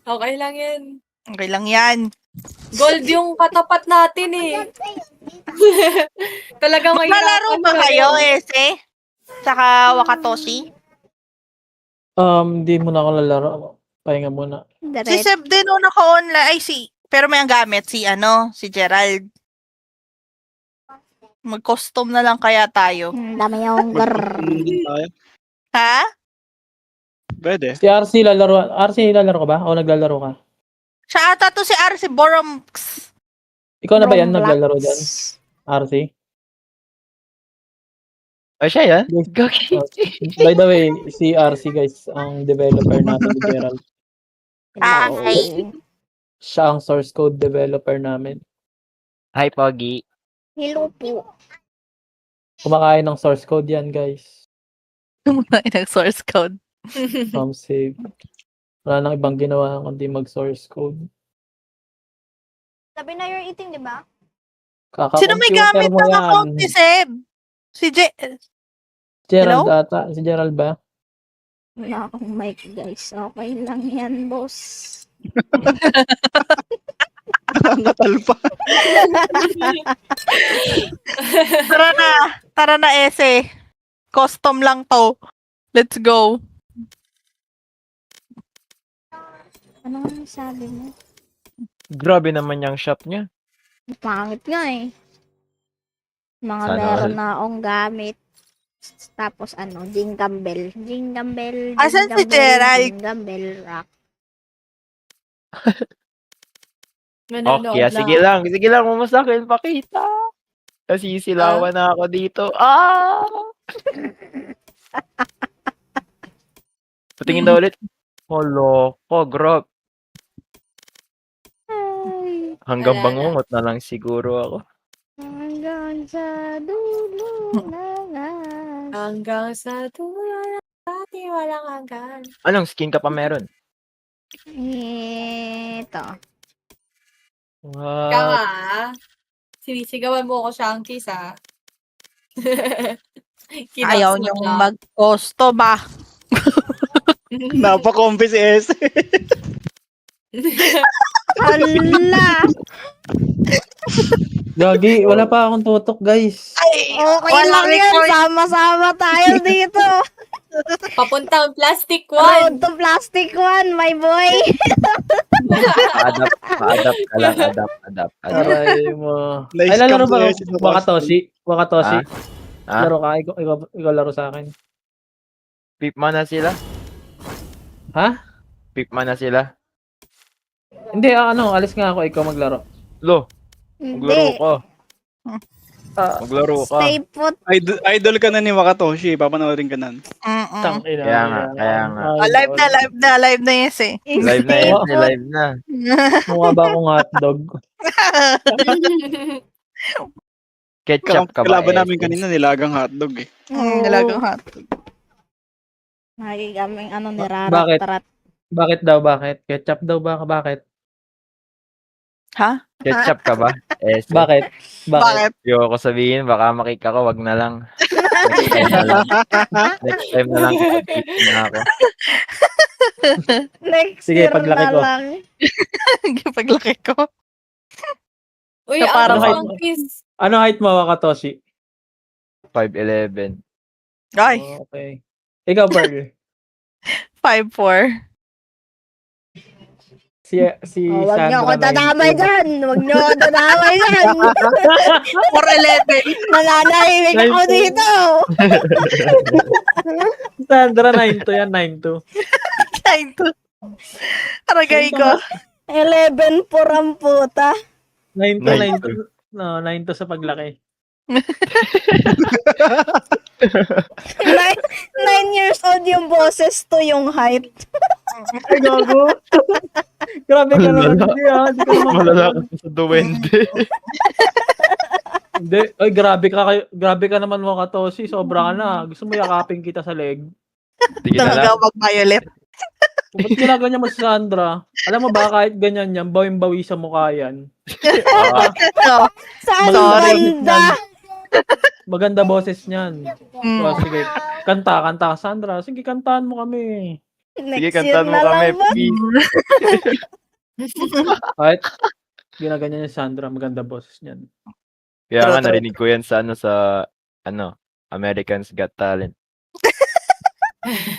Okay lang yan. Okay lang yan. Gold yung katapat natin eh. Talagang Maglalaro mahirapan ba kayo, Ese? Saka Wakatoshi? Di muna ako lalaro. Pahinga muna. Si Seb din naka-online. Pero may ang gamit, si Gerald. Mag-custom na lang kaya tayo. Dami yung Ha? Pwede. Si RC lalaro. RC lalaro ka ba? O naglalaro ka? Siya ata to si RC Boromx. Ikaw na ba yan naglalaro dyan? RC? Ay, siya yan? By the way, si RC guys, ang developer natin ni Gerald. Ay. Siya ang source code developer namin. Hi, Pogi. Hello po. Kumakain ng source code yan guys. Nag-source code. From save. Wala nang ibang ginawa kundi mag-source code. Sabi na you're eating, di ba? Sino may Kaka-computer gamit mo ng account yan. ni Seb? Si Gerald Hello? ata. Si Gerald ba? Wala akong mic, guys. Okay lang yan, boss. Natalpa. Tara na, Ese. Custom lang to. Let's go. Ano nga sabi mo? Grabe naman yung shop niya. Pangit nga eh. Mga Sana meron all. na akong gamit. Tapos Jingle Bell. Jingle Bell. Asan si Jingle Bell, Gerald? Jingle Bell Rock. Manonood Okay, sige lang. Sige lang, mamasakin pakita. Kasi silawan na ako dito. Patingin na ulit. Holo ko, grab. Ay, Hanggang Wala na. bangungot na lang siguro ako. hanggang sa dulo ng Hanggang sa dulo ng pati walang hanggan. Anong skin ka pa meron? Ito. Ikaw What? nga ah. Sinisigawan mo ako Shankies ah. Ayaw niyong mag-custom ba? Napakompi si S. Hala! Gagi, wala pa akong tutok guys. Ay, Okay lang yan. Sama-sama tayo dito. Papuntang plastic Road one. to plastic one, my boy. Pa-adapt ka lang. Adapt. Aray mo. Nice Ay, lalaro come ba to ako? Wakatoshi? Ah? Laro ka? Ikaw laro sa akin. Pip man na sila? Ha? Pip man na sila? Hindi, alis nga ako. Ikaw maglaro. Lo, maglaro Hindi. ka. Ah, Maglaro ka. Stay put. Idol ka na ni Wakatoshi. Papanoorin ka nan. tang ina. Kaya nga. Live na yes eh. Live na Stay yun. put. Live na. Mukha ba akong hotdog? Ketchup ka ba? Kalaban namin kanina, nilagang hotdog eh. Nilagang hot. Nagigaming Bakit? nirarat-rat. Bakit daw? Bakit? Ketchup daw ba? Bakit? Ha? Ketchup ka ba? Bakit? Bakit? Ayoko sabihin, baka makika ko, wag na lang. Next time na lang. Next time na ako. Next Sige, year paglaki na ko. lang. Paglaki ko. Uy, So, parang ang Shankies. Ano height mo, Wakatoshi? 5'11". Ay, Oh, okay. Ikaw, Pearl. 5'4". Si Huwag Sandra. niyo ako 19. dadamay dyan. Huwag niyo ako dadamay dyan. 4'11". Nananahimik ako dito. Sandra, 9'2" yan, 9'2". 9'2". Aragay ko. 11 por ang puta. 9'2". No, 9'2" sa paglaki. 9 years old yung boses to yung height. Ay, gago. Grabe ka naman. Hindi, Hindi ka naman. Malala ka sa duwende. Hindi. Ay, grabe ka naman, Wakatoshi. Sobra ka na. Gusto mo yakapin kita sa leg. Sige na lang. Talaga mag-violet. Ba't ginaganya mo si Sandra? Alam mo ba, kahit ganyan yan, bawing-bawi sa mukha yan. No. Saan Sorry. banda? Maganda boses niyan. Mm. O, sige. Kanta ka, Sandra. Sige, kantahan mo kami. Sige, Next year kantaan mo na kami, lang ba? please. Kahit ginaganyan niya Sandra, maganda boses niyan. Kaya nga, True. narinig ko yan sa Americans Got Talent.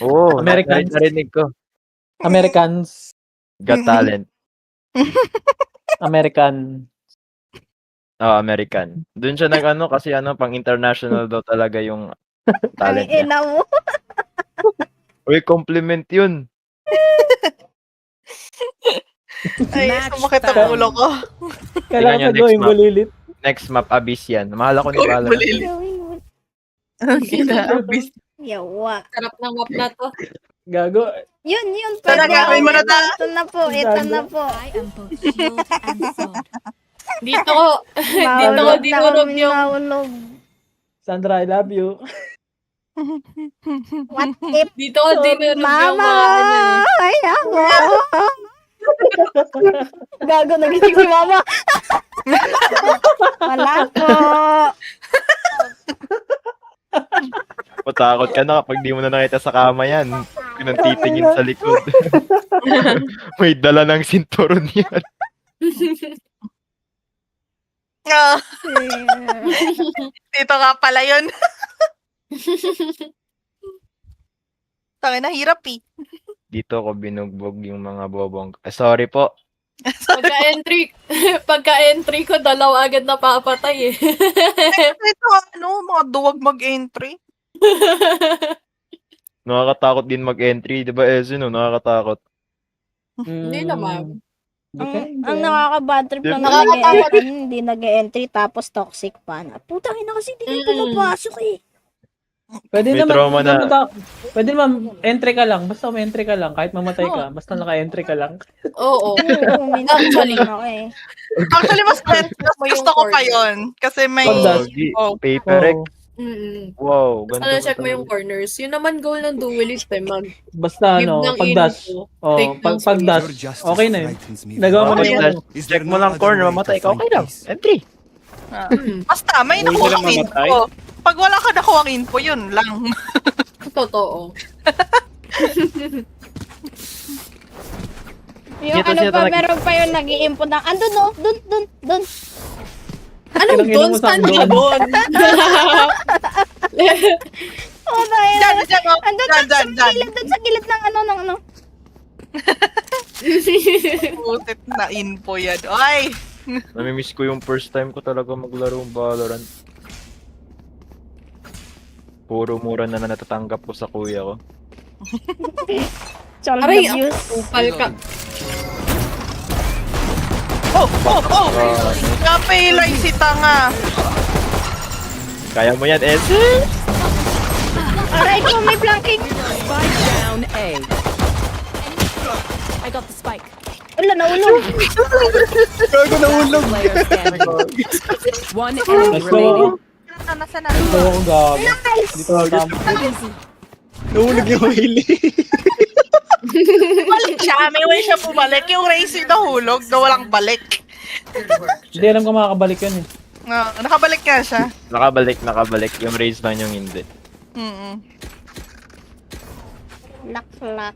Oo, Americans? narinig ko. Americans, Got Talent. American. American. Doon siya kasi pang international daw talaga yung Ang talent niya. ina mo. Uy, compliment yun. Ay, Match sumakit ang time. ulo ko. Kailangan niyo pa next gawin map. bulilit. Next map, Abyss yan. Mahal ako ni Valorant. Bulilit. Okay na, abis. Yawa. Sarap ng map na to. Gago. Yun. Tara, gagawin mo na ta. Ito na po. I am both healed and sold. Dito ko, dito ko dinurog yung... Nahulog. Sandra, I love you. What if Dito ko dinurog yung Mama? mga ano eh. Ay, ako. Gago, nagising si Mama. Wala po. Matakot ka na kapag di mo na nakita sa kama yan. Pinang titingin sa likod. May dala ng sinturon yan. Ah, dito nga pala yun. Tangina, hirap eh. Dito ko binugbog yung mga bobong. Sorry po. Pagka-entry ko, dalawa agad napapatay eh. Ito, mga duwag mag-entry. Nakakatakot din mag-entry. Diba, Ezio, no? Nakakatakot. Hindi naman. Ang nakaka-bad trip lang Nakakatakot. hindi nag-entry tapos toxic pa na. Putang ina kasi hindi na pumapasok eh. Pwede May naman, trauma na. pwede naman, entry ka lang. Basta may entry ka lang. Kahit mamatay ka, basta naka-entry ka lang. Oo. Oo, minsan Actually. ako eh. Actually, mas gusto ko pa yun. Kasi may... Pagdas. Oh, Paper X. Wow, Ano, ganda. check mo yung corners. Yun naman goal ng duelist eh. Basta Give ng pag-dash. info. Oh, Take notes. pag-dash. Okay na yun. Nagawa mo na Okay, yung dash. Check mo lang corner, mamatay ka. Okay lang. Entry. basta, may Huwag nakuha ka lang mamatay. info. Pag wala ka nakuha info, yun lang. Totoo. Yung Dito ano siya pa, talaga- meron pa yung nag-i-input ng, andun no, dun. Anong Kinangina doon? mo sa Saan doon. doon? Oh, dahil, Diyan, diyan, oh. andun Diyan. dun sa gilid ng ano. Putit na info yan. Ay! Namimiss ko yung first time ko talaga maglaro ng Valorant. Puro mura na natatanggap ko sa kuya ko. Child Aray, abuse. Kupal ka. Oh! Napilay si tanga. Kaya mo yan, Ezio? Aray ko, may flanking. Spike down A. I got the spike. Wala, naulog. Gago na ulog. Player standing. One enemy Let's remaining. go. Nasa na. Ito ako gago. Nice. Dito ako tama. Nahulog yung hili. Balik siya. May way siya bumalik. Yung racing nahulog na walang balik. Hindi alam ko makakabalik yun eh. Nakabalik nga siya. Nakabalik. Yung raise lang yung hindi. Lak.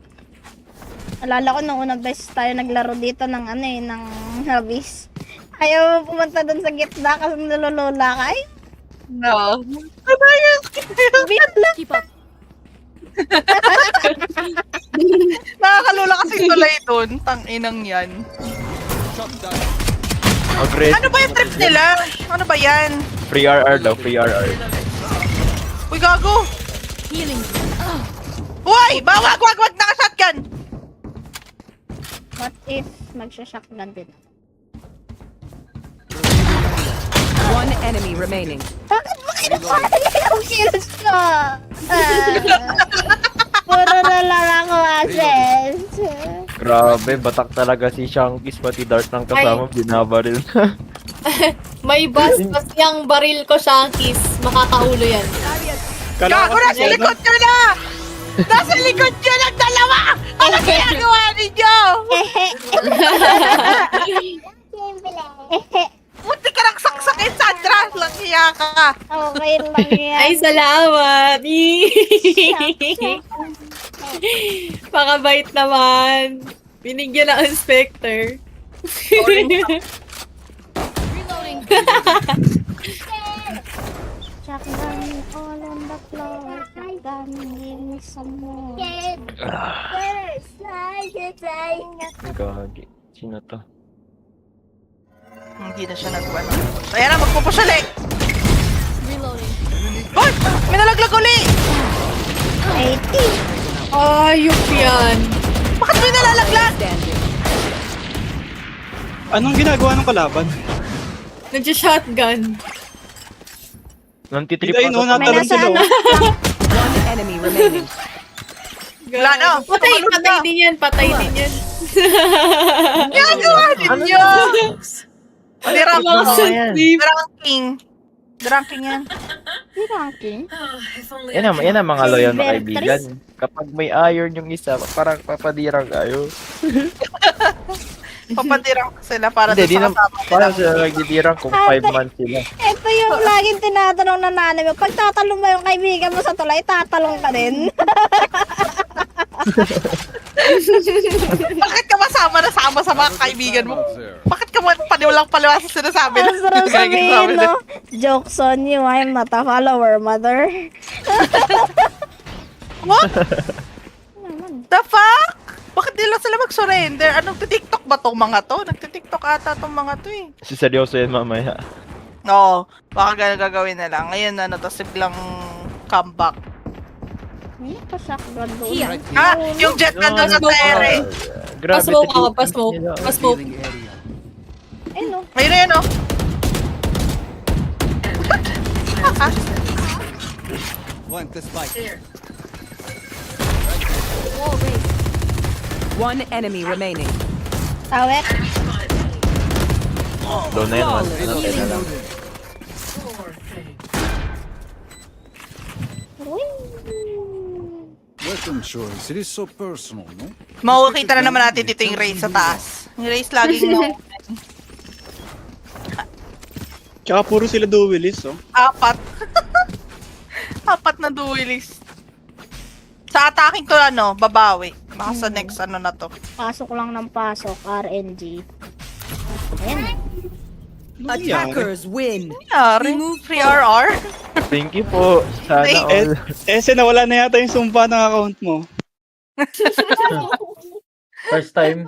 Alala ko nung unang beses tayo naglaro dito ng ng Habis. Ayaw mo pumunta dun sa gitna kasi nalolola ka. Ay, No. bit lang. Keep up. Nakakalula kasi tulay dun. Tanginang yan. Aggressive. Ano ba yung trip nila? Ano ba yan? Free RR daw, free RR. Uy, gago! Healing. Uy! Wag! Naka-shotgun! What if magsha-shotgun din? One enemy remaining. Bakit mo kinapalagay ang kills ko? Puro na lang ako assets. Grabe, batak talaga si Shankis, pati Dart ng kasama, binabaril na. May bastos yung baril ko, Shankis. Makakaulo yan. Gago! Nasa likod nyo na! Nasa likod nyo ng dalawa! Ano ginagawa ninyo? Munti ka nang saksakin, Sandra! Langhiya ka! Okay lang yan. Ay, salamat! Pakabait naman. Binigyan ng inspector. Shotgun all on the floor. Shotgun, give me some more. Gagi. Sino to? Hindi na siya nagawa. Ayan na, magpupush ulit! Hoy! May nalaglag uli! 80. Ayok yan. Bakit may nalalaglag? Standing. Anong ginagawa ng kalaban? Nag-shotgun. Nantitrip Ayun, ako. no, May natalon nasa sila. ano. One enemy remaining. Wala na. Patay din yan. Patay din yan. Ginagawa ninyo! Dirang Mga sensitive. King. Drunking yan. Si ranking. Yan ang mga loyal na Very kaibigan. Kapag may iron yung isa, parang papadirang kayo. Papadirang sila para Hindi, di sa na, kasama parang nila. sila nagdidirang kung 5 months sila. Ito yung laging tinatanong ng nanay mo. Pag tatalong mo yung kaibigan mo sa tulay, tatalong ka din. Bakit ka masama na sama sa mga kaibigan mo? Bakit ka paniwalang-paliwa sa sinasabi Ang sarap sabihin, Sabi no? Jokes on you, I'm not a follower, mother. What? The fuck? Bakit di lang sila mag-surrender? Anong TikTok ba tong mga to? Nagtitiktok ata tong mga to eh. Si seryoso yan mamaya. Oo, baka gagawin na lang. Ngayon tapos biglang comeback. Ano pa shotgun doon? Ah, yung jet nandun sa tere. Pa-smoke ako, pa-smoke. Pa-smoke. Ayun, no? Ayun na yun oh. One enemy remaining. Tawek. Doon na yun, ano na lang. Weapon choice, it is so personal, no? Makikita na naman natin dito yung race sa taas. Yung race laging no. Tsaka puro sila duelist, oh. Apat. Apat na duelist. Sa attacking ko babawi. Baka sa next na to. Pasok lang ng pasok, RNG. Ayan. Attackers win. Nangyari? Free RR? Thank you po. Sana all. Nawala na yata yung sumpa ng account mo. First time.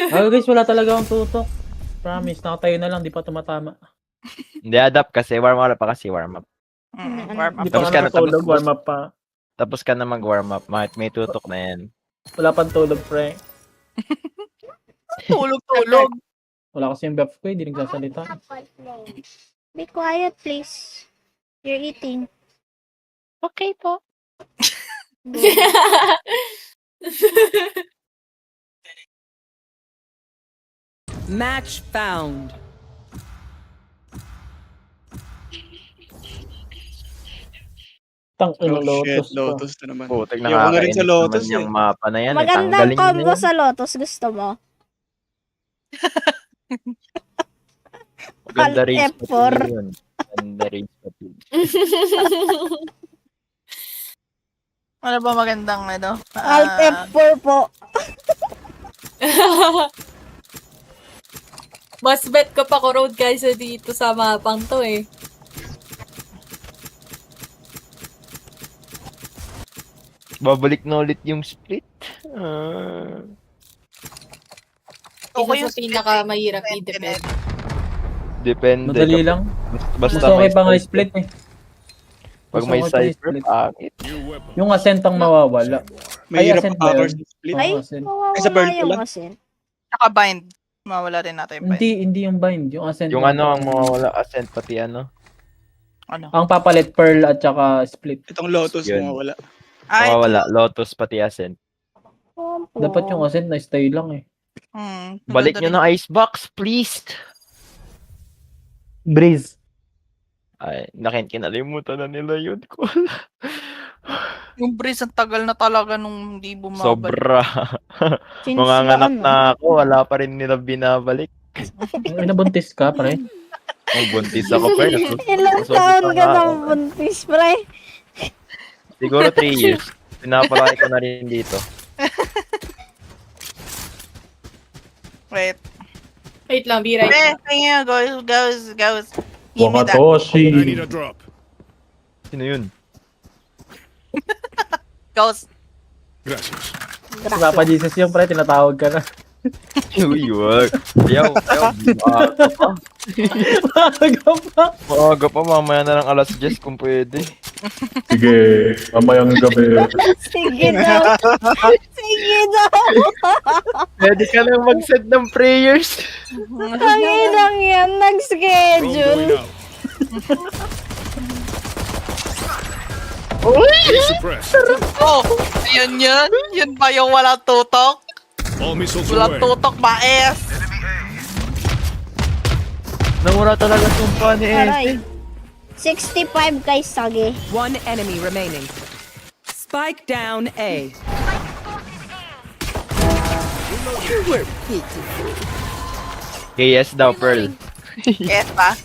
Guys, wala talaga akong tutok. Promise, nakatayo na lang, di pa tumatama. Hindi, adapt kasi. Warm up pa kasi, warm up. Warm up. Di pa Tapos ka ka na, nakatulog, tapos- warm up pa. Tapos ka na mag-warm up. May tutok na yan. Wala pang tulog, pre. Tulog-tulog. Wala kasi yung buff ko, hindi nagsasalita. Be quiet, please. You're eating. Okay po. Match found. Tang ino Oh, shit, Lotus pa. Lotus na naman. Putik Ayoko na rin sa Lotus, yung mapa na yan. Magandang Tanggalin nyo combo na yan. sa Lotus, gusto mo? Ganda Alt race F4. pati yun. Ganda race pati. Ano ba magandang Alt F4 po. Mas bet ko pa ko road kaysa dito sa mapang to eh. Babalik na ulit yung split. Okay Isa yung sa pinaka-mahirap i-depend. Depende. Madali lang. Basta Mas okay may pa nga cypher. split eh. Pag Mas may okay pa yung cypher, split. pangit. Yung ascent ang mawawala. Mahirap Ay, ascent pa ba cover yun? sa split. Ay, Ascent. Ay, sa mawawala burn ko yung lang. asin. Tsaka bind. Mawala rin natin yung bind. Hindi yung bind. Yung ascent. Yung lang. ang mawawala ascent pati Ano? Ang papalit pearl at saka split. Itong Lotus Yun. mawawala. Ay, mawawala. Lotus pati ascent. Dapat yung ascent na stay lang eh. Balik nyo na icebox, please. Breeze. Ay, kinalimutan na nila yun ko. Yung breeze ang tagal na talaga nung hindi bumabalik. Sobra. Since Mga nganak ano? na ako, wala pa rin nila binabalik. Ay, nabuntis ka, pre. Ang buntis ako pa. Ilang taon ka nang buntis, pre? Siguro 3 years. Pinapalaki ko na rin dito. Wait. Wait lang, be right Eh, back. tingin goes. Give me that. I need a drop. Sino yun? Goes. Gracias. Papa Jesus yung pre, tinatawag ka na. Uy, wag. Ayaw. Maaga pa. Maaga pa. Maaga pa, mamaya na lang alas 10 kung pwede. Sige, mamayang gabi. Sige daw. Sige daw. Pwede ka lang mag-set ng prayers. Tanginang yan, nag-schedule. Suppressed. Oh, yun. Yun ba yung walang tutok? All missiles Walang away. tutok, maes. Namura talaga sumpa ni Aray. 65 kay Sage. One enemy remaining. Spike down A. KS daw, Pearl. Yes ba?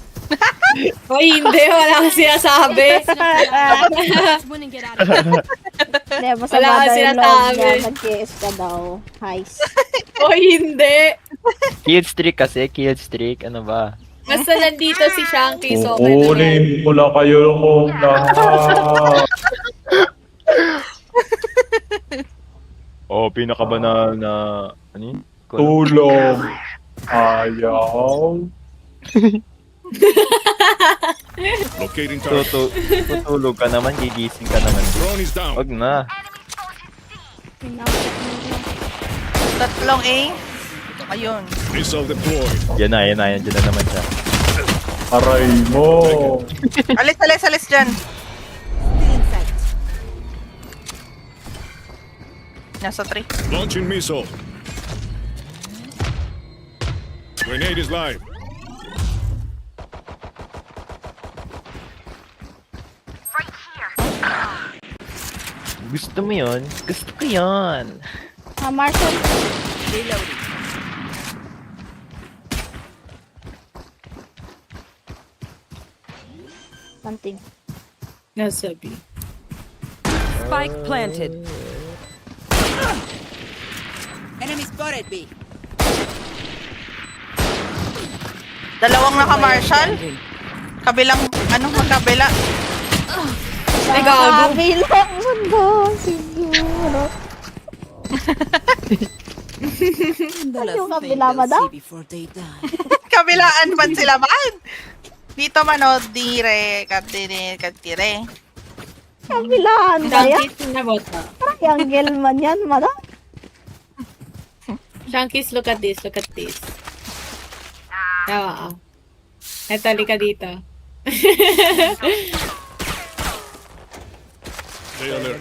Hoy, hindi. Wala kang sinasabi. Hindi, basta Wala ba ka daw yung loob sinasabi. niya, nag-KS ka daw. Heist. Hoy, hindi. Kill streak kasi, kill streak. Ano ba? Basta nandito si Shanky, so okay na yan. Kukunin ko na kayo kung lahat. Oh, pinakabanal na... Ano yun? Tulong. Ayaw. Locating target. Tutulog ka naman, gigising ka naman. Drone is down. Wag na. Tatlong A. Ayun. Missile deployed. Yan na, yan na naman siya. Aray mo. Alis dyan. Nasa 3. Launching missile. Grenade is live. Gusto mo yun? Gusto ko yun. Marshall. Something. Nasa B. Spike planted. Dalawang naka-marshal. Standing. Kabilang, magkabila. Ay, gago. Kabilang mundo, siguro. Ano yung kabila, madam? Kabilaan man sila man. Dito man o, dire, katire. Kabilaan ba yan? Shanky's na bota. Triangle man yan, madam. Shanky's, look at this. Tawa. Eto, lika dito. Stay alert.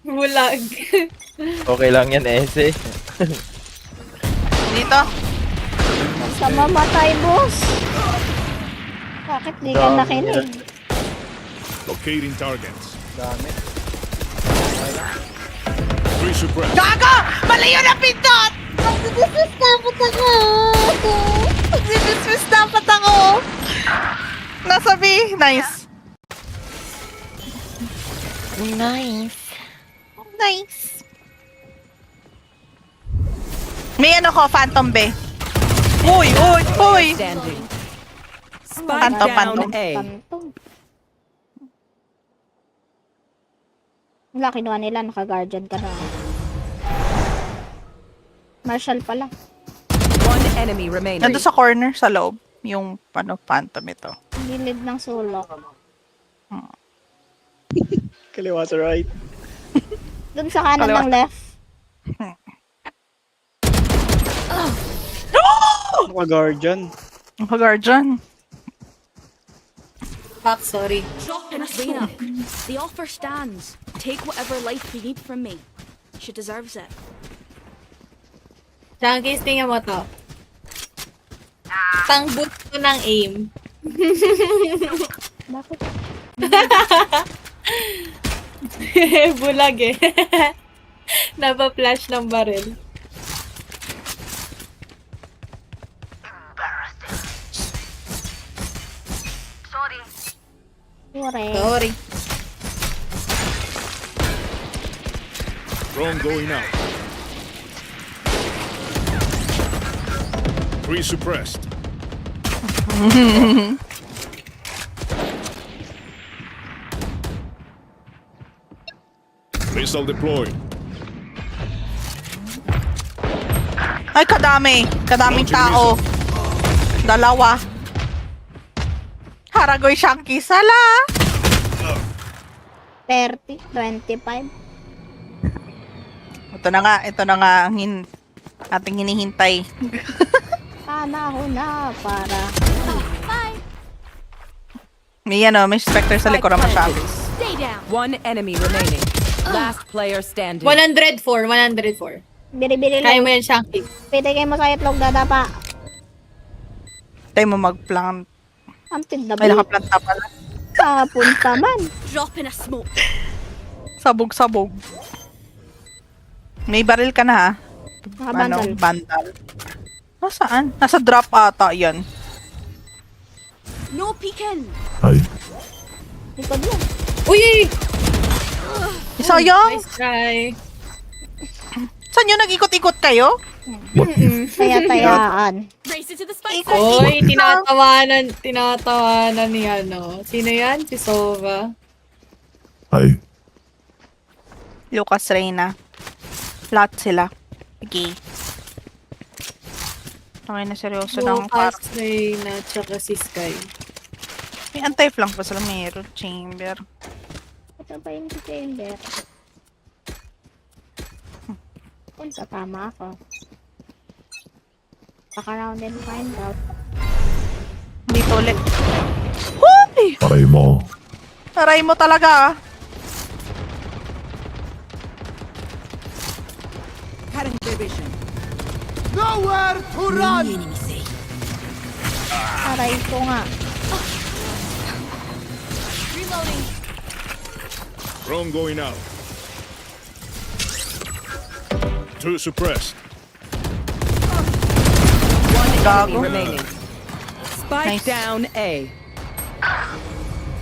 Bulag. Okay lang yan, Ese. Dito. Sa mamatay, boss. Bakit di ka nakinig? Locating targets. Dami. Three suppressed. Gago! Mali yun ang pindot! Magdidismiss dapat ako! Magdidismiss dapat ako! Nasa B. Nice. May ano ko, Phantom B. Uy! Standing. Spike Phantom, down phantom. A. Pantong. Wala, kinuha nila. Naka-guardian ka na. Marshall pala. One enemy remaining. Nandun sa corner, sa loob. Yung, Phantom ito. Gilid ng sulok. Kaliwa sa right. Doon sa kanan Kaliwa. ng left. Naka-guardian. Guardian. Fuck, sorry. Reyna, the offer stands. Take whatever life you need from me. She deserves it. Shanky's, tingnan mo to. Tangbut ko ng aim. Bakit? Bulag eh. Napa-flash ng baril. Sorry. Sorry. Drone going out. 3 suppressed. Missile deployed. Ay, kadami. Kadaming tao. Dalawa. Haragoy Shanky. Sala! 30, 25. Ito na nga ang ating hinihintay. Panahon na para... May may Spectre sa likuran mo siya. Stay down. One enemy remaining. Last player standing. 104, 104. Bili-bili Kaya lang. mo yan, Shanky. Pitigay mo sa itlog, dadapa. Tayo mo mag-plant. Ang tindabi. Ay, nakaplanta pala. Kapunta man. Drop in a smoke. Sabog-sabog. May baril ka na ha? Nakabandal. Bandal. Nasaan? Nasa drop ata yan. No peeking. Likod mo. Uy! Sayang! Nice try. Saan yun? Nag-ikot-ikot kayo? Taya-tayaan. Race into the spike. Oy, tinatawanan ni ano. Sino yan? Si Sova. Lucas Reyna. Lahat sila. Okay. Okay na seryoso ng Lucas, Reyna, tsaka si Sky. May anti-flank pa sila. Meron chamber. Ito ba yung chamber? Punta, tama ako. Baka round and find out. Dito ulit. Hoy! Aray mo. Aray mo talaga ah. Aray ko nga. Drone going out. 2 suppressed. Gago. Remaining. Spike Nice. down A.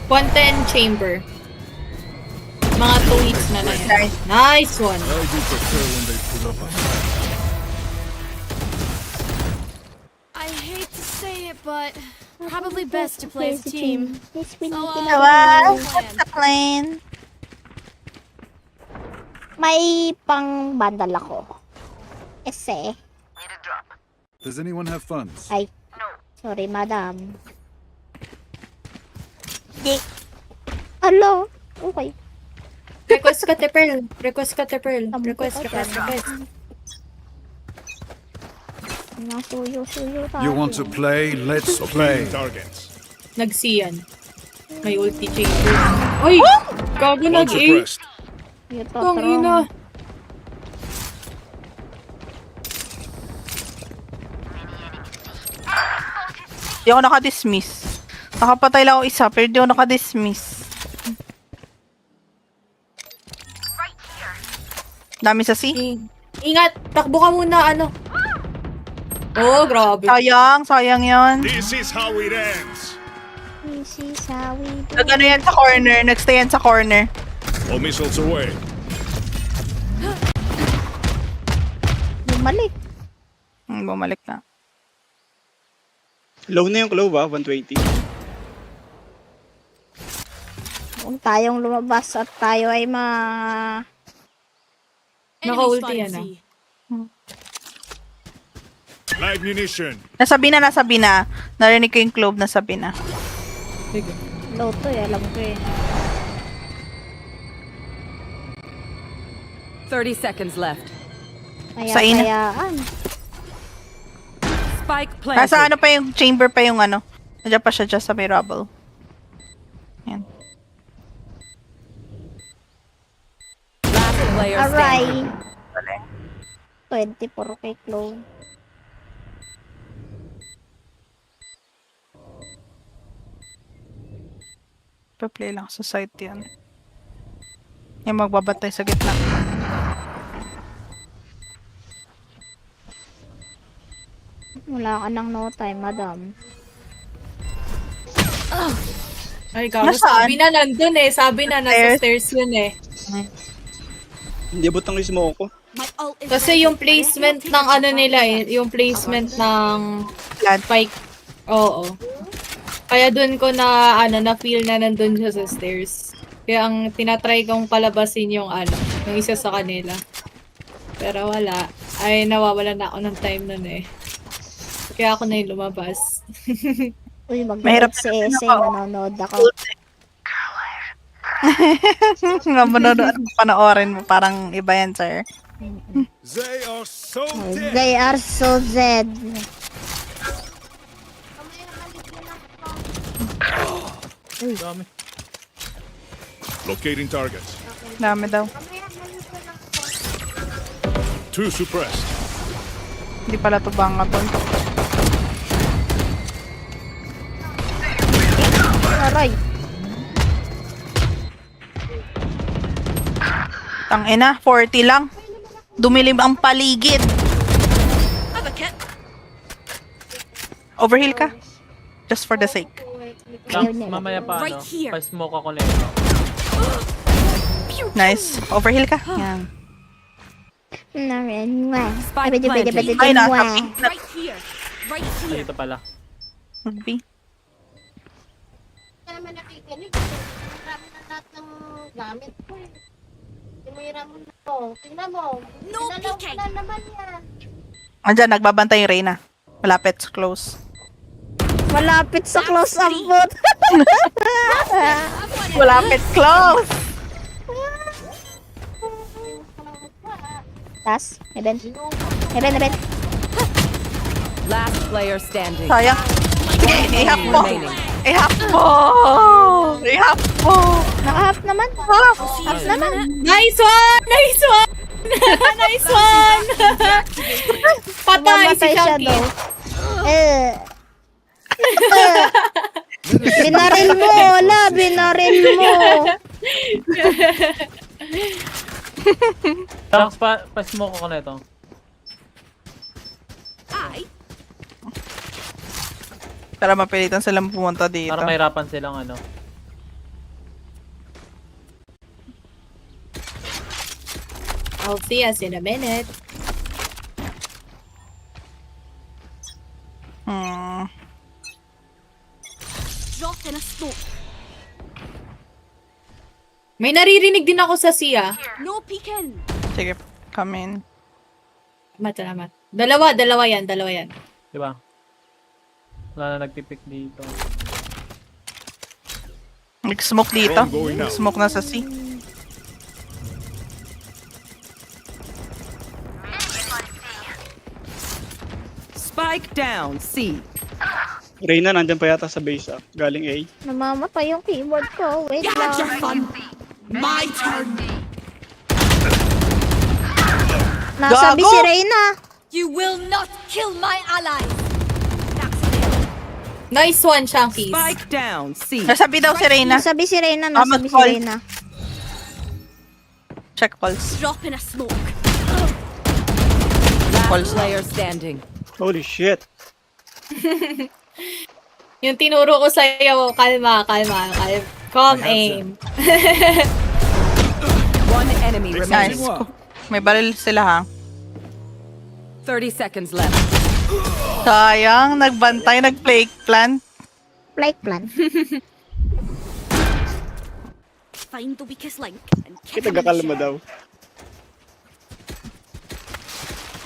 110 chamber. Mga 2 hits na na yan. Nice one. How do you prefer when they pull up on I hate to say it, but probably best to play as a team. Yes, we need So, to Wow! Plan. What's the plan? May pang bandal ako. Ese. Does anyone have funds? Ay. Sorry, madam. Di. Hello. Okay. Request ka, Tepel. Request ka, Tepel. Request. Nasuyo-suyo tayo. You want to play? Let's play. Targets. Nagsiyan. May ulti chamber. Uy! Gago 1 nag-A. suppressed. Ito, Ang ina. Di ako naka-dismiss. Nakapatay lang ako isa, pero di ako naka-dismiss. Dami sa C. Ingat! Takbo ka muna, ano. Oh, grabe. Sayang yon. This is how it ends. This is how we do. Nag-ano yan sa corner, nagstay yan sa corner. All missiles away. Bumalik. Bumalik na. Low na yung glow ba? 120. Kung tayong lumabas at tayo ay Enemy Naka-ulti spotted yan, C. Live munition. Nasabi na. Narinig ko yung clove, nasabi na. low to eh. Alam ko eh. 30 seconds left. Sa ina. Kaya-kayaan. Spike Nasa planted. ano pa yung chamber pa yung ano. Nandiyan pa siya dyan sa may rubble. Yan. Last player Aray. standing. 24 kay Chloe. Pa-play lang sa site yan. Yung magbabantay sa gitna. Wala ka nang no time, madam. Ay, gago. Nasaan? Sabi na nandun eh. Sabi na nasa stairs yun eh. Hindi abot ng smoke ko. My ult is Kasi ready. yung placement ng ano nila eh. Yung placement ng spike. Oo. Kaya dun ko na, na feel na nandun siya sa stairs. Kaya ang tinatry kong palabasin yung yung isa sa kanila. Pero wala. Ay, nawawala na ako ng time nun eh. Kaya ako na yung lumabas. Uy, Mahirap mag-mahirap si Ese, manonood ako. Nga manonood mo, panoorin mo. Parang iba yan, sir. They are so dead. Dami. Locating targets. Dami daw. Two suppressed. Hindi pala to bangaton. Aray. Tangina, 40 lang. Dumilim ang paligid. Overheal ka? Just for the sake. Chunks, mamaya pa, Right here. pa-smoke ako nito. Nice. Overheal ka? Yan. Spike planted. Ay, nasa pink na. Right here. Right here. Dito pala. Rugby. naman nakikinig. Marami na lahat ng gamit ko eh. Tinira mo na to. Tingnan mo. No Tinalaw ko peeking. na naman yan. Andyan, nagbabantay yung Reyna. Malapit, close. Malapit sa close up bot. Malapit, close! Tas, Eben. Eben. Last player standing. Sayang. Ihap mo! Remaining. Ihap mo! Ihap mo! Naka-half naman. Half naman. Nice one! Nice one! Nice one! Patay si Mamatay siya Chucky. daw. Binaril mo, wala. Binaril mo. Chunks, pa-smoke ako nito. I Para mapilitan silang pumunta dito. Para mahirapan silang ano. I'll see us in a minute. drop in a smoke. May naririnig din ako sa siya. No peeking. Sige, come in. Salamat. Dalawa yan. Diba? Wala na nagpipik dito. Nag-smoke dito. Smoke na sa C. Spike down. C. Reyna, nandyan pa yata sa base galing A. Namamatay yung keyboard ko. Wait lang. My turn. Nasa B Gago! si Reyna. You will not kill my ally. Nice one, Chunky. Spike down. C. Nasabi daw si Reyna. Nasa B si Reyna. Nasa B si mag-call. Reyna. Check pulse. Drop in a smoke. Last player standing. Holy shit. Yung tinuro ko sa'yo, kalma. Calm aim. One enemy remaining. Nice. May baril sila ha. 30 seconds left. Sayang, nagbantay, nag-play plan. Like plan. Find the weakest link and kick Kita him in the gakalma shin. daw.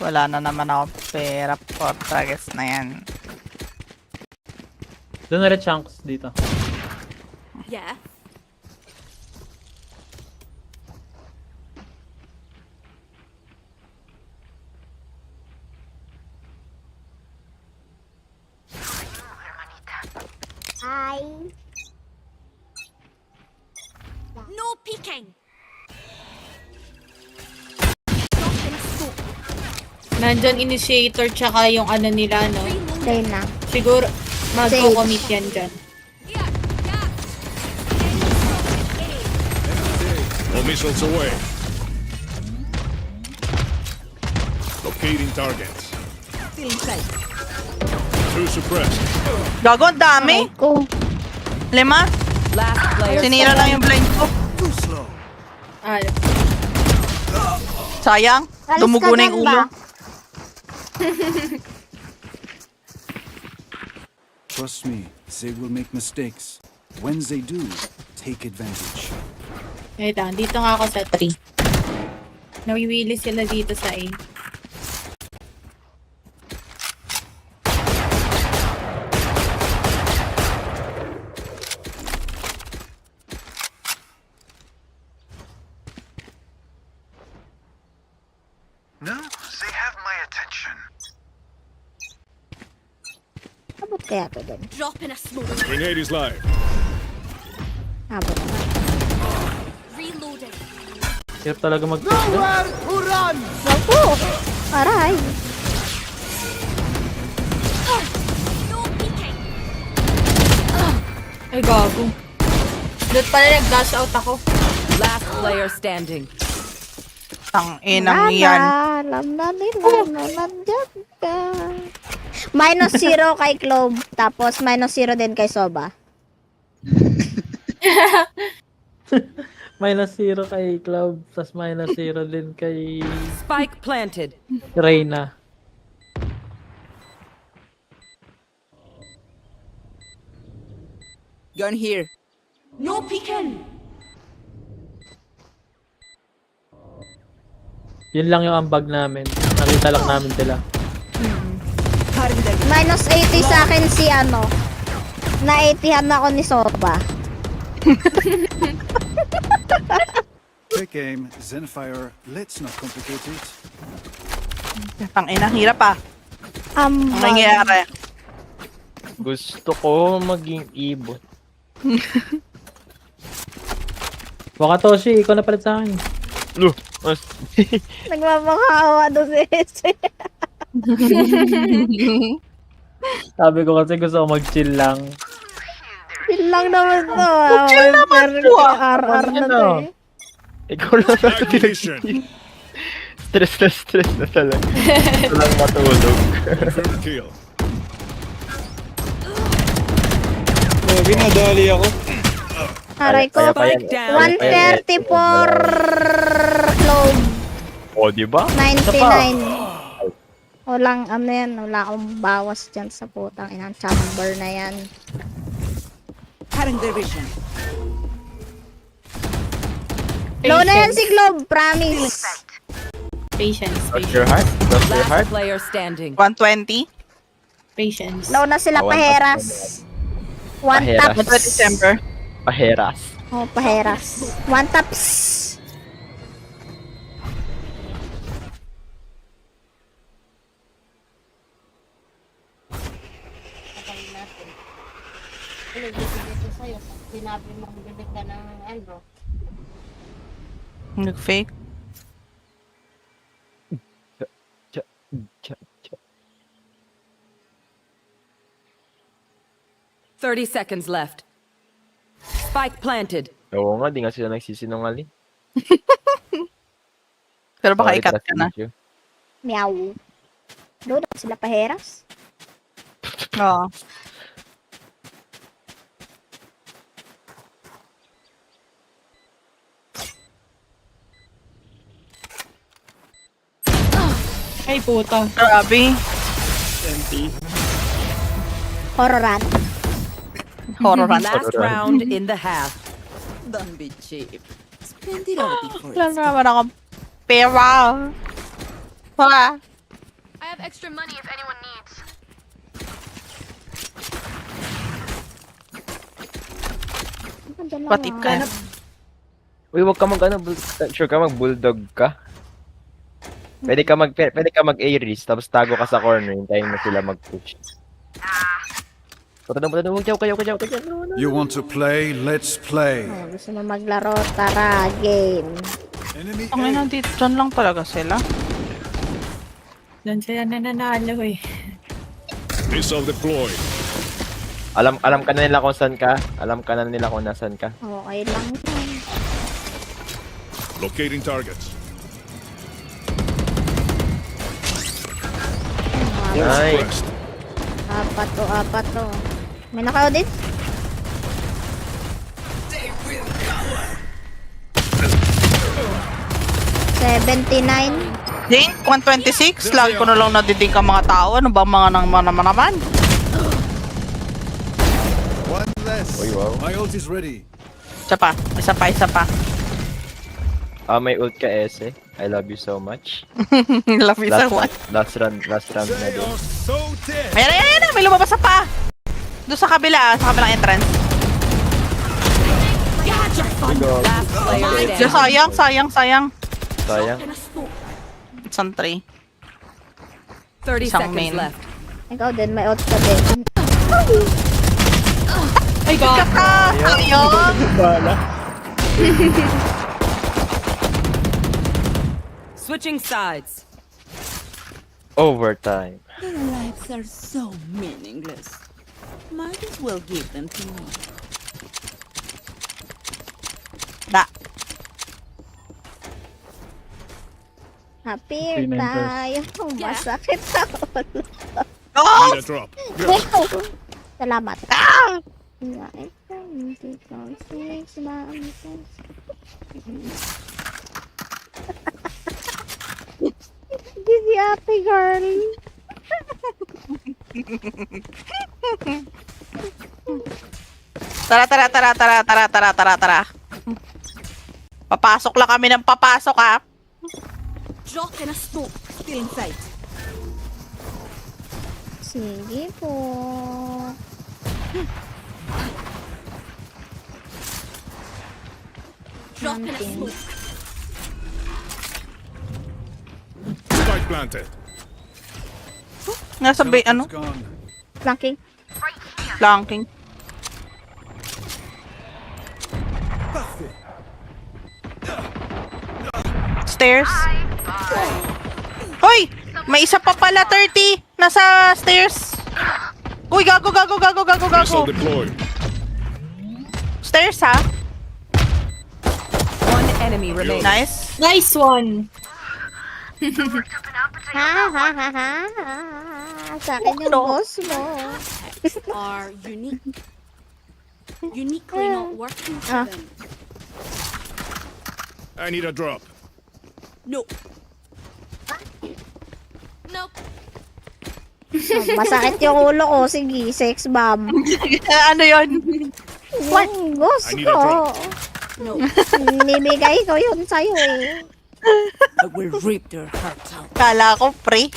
Wala na naman ako pera for targets na yan. Doon na rin Chunks dito. Yeah. Hi. No peeking. Drop in a smoke. Nandyan initiator tsaka yung ano nila, no? Reyna. Siguro, mag-commit yan dyan. All missiles away. Locating targets. Two suppressed. Gago, ang dami. Ko. 5. Last player. Sinira lang yung blind ko. Ah, Sayang. Alis Dumugo ka na yung dyan ulo. ba? Trust me, they will make mistakes. When they do, take advantage. wait lang. Dito nga ako sa 3. Nawiwili sila dito sa A. No, they have my attention. Abot kaya to doon. Drop in a smoke. Grenade is live. Abot naman. Reloading. Hirap talaga mag... Naku! Aray! No peeking. Ay, gago. Doon pala nag-dash out ako. Last player standing. Tang inang yan. Alam na nila na nandyan ka. -0 kay Clove, tapos -0 din kay Soba. -0 kay Cloud, tas -0 din kay Spike planted. Reyna. Gun here. No peeking. Yun lang yung ambag namin. Nakita lang namin sila. -80 sa akin si ano. Na-80han ako ni Soba. Quick aim, Zenfire. Let's not complicate it. Tang inang hirap ah. Ang nangyayari. Gusto ko maging ibon. Wakatoshi, ikaw na palit sa akin. Lo, mas... Nagmamakawa doon si Ese. Sabi ko kasi gusto ko mag-chill lang. Yun lang naman to. Chill naman to, ah. RR na to eh. Ikaw lang Activation. Stress na talaga. Gusto lang matulog. Confirmed kill. Binadali ako. Aray ko. Spike down. 134 Clove. O, diba? 99. Walang ano yan. Wala akong bawas dyan sa putang inang chamber na yan. Cutting their vision. Low na yan si Clove. Promise. Patience. Cross your heart. Cross your heart. Last player standing. 120. Patience. Low na sila One paheras. One Paheras. taps. 1 December. Paheras. Oh, paheras. One taps. Nag-fake. Cha- cha- 30 seconds left. Spike planted. Oo nga, di nga sila nagsisinungaling. Pero baka Sorry, ikat trust ka na. issue. Meow. Low na sila paheras. Oo. Ay, puta. Grabe. MP. Hororan. Horror run. Last round in the half. Don't be cheap. Spend it all before Wala naman akong pera. Ha? I have extra money if anyone needs. Patip ka na. Uy, wag ka sure ka mag-bulldog ka? Pwede ka mag-Aries, tapos tago ka sa corner, hintayin mo sila mag-push. Patadang, huwag jaw kayo. You want to play? Let's play. Oh, gusto mo maglaro? Tara, game. Enemy Ang ina, dito dyan lang talaga sila. Doon sila nananalo eh. Missile deployed. Alam ka na nila kung saan ka. Alam ka na nila kung nasan ka. Okay lang yan. Locating targets. Nice. West. Apat to. May naka-audit? 79. Ding, 126. Lagi ko na lang nadidig ang mga tao. Ano ba mga naman? One less. Uy, wow. My ult is ready. Isa pa. May ult ka, Ese. I love you so much. Love you so much. Last round na They din. are so dead. Ayan, may lumabas na pa. Doon sa kabila, sa kabilang entrance. Last player Diyos, standing. sayang. Sayang. Isang 3. 30 Isang seconds main. left. Ikaw din, may out ka din. Ay, God. Sayang. Bala. Switching sides. Overtime. Their lives are so meaningless. Might as well give them to me. Da. Happy tayo. Masakit sa ulo. Oh! Need a drop. Salamat. Gigi ate girl. Tara. Papasok lang kami ng papasok, ha? Jock and a smoke. Still in sight. Sige po. Jock and a smoke. Spike planted. Nasa bay, ano? It's gone. Flanking. Flanking. Stairs. Hoy! May isa pa pala, 30. Nasa stairs. Uy, gago. Missile deployed. Stairs, ha? One enemy remaining. Nice. Nice one. Ha. Sa akin yung boss mo. Are unique. Uniquely not working for them. I need a drop. Nope. Nope. Masakit yung ulo ko. Sige, sex bomb. Ano yon? Yung boss I need a ko. drop. No. Nibigay ko yun sa'yo eh. I will rip their hearts out. Kala ko, pre.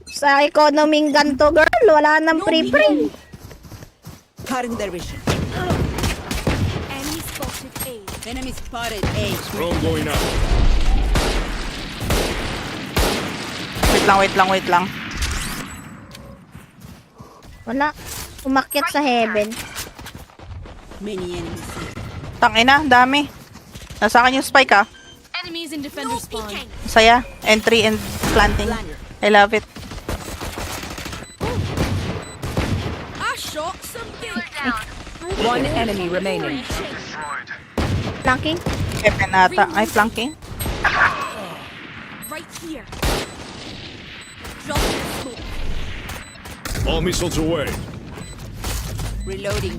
Sa economy ganto girl, wala nang pre-pre. Cutting their vision. Enemy spotted A. Enemy spotted A. Drone going out. Wait lang. Wala. Umakyat sa heaven. Many enemies. Tangina, dami. Nasa akin yung spike, ha? Enemies in defender spawn. Saya. Entry and planting. I love it. I shot something. One enemy remaining. Flanking. Heaven ata. Ay, flanking. Right here. Drop and smoke. All missiles away. Reloading.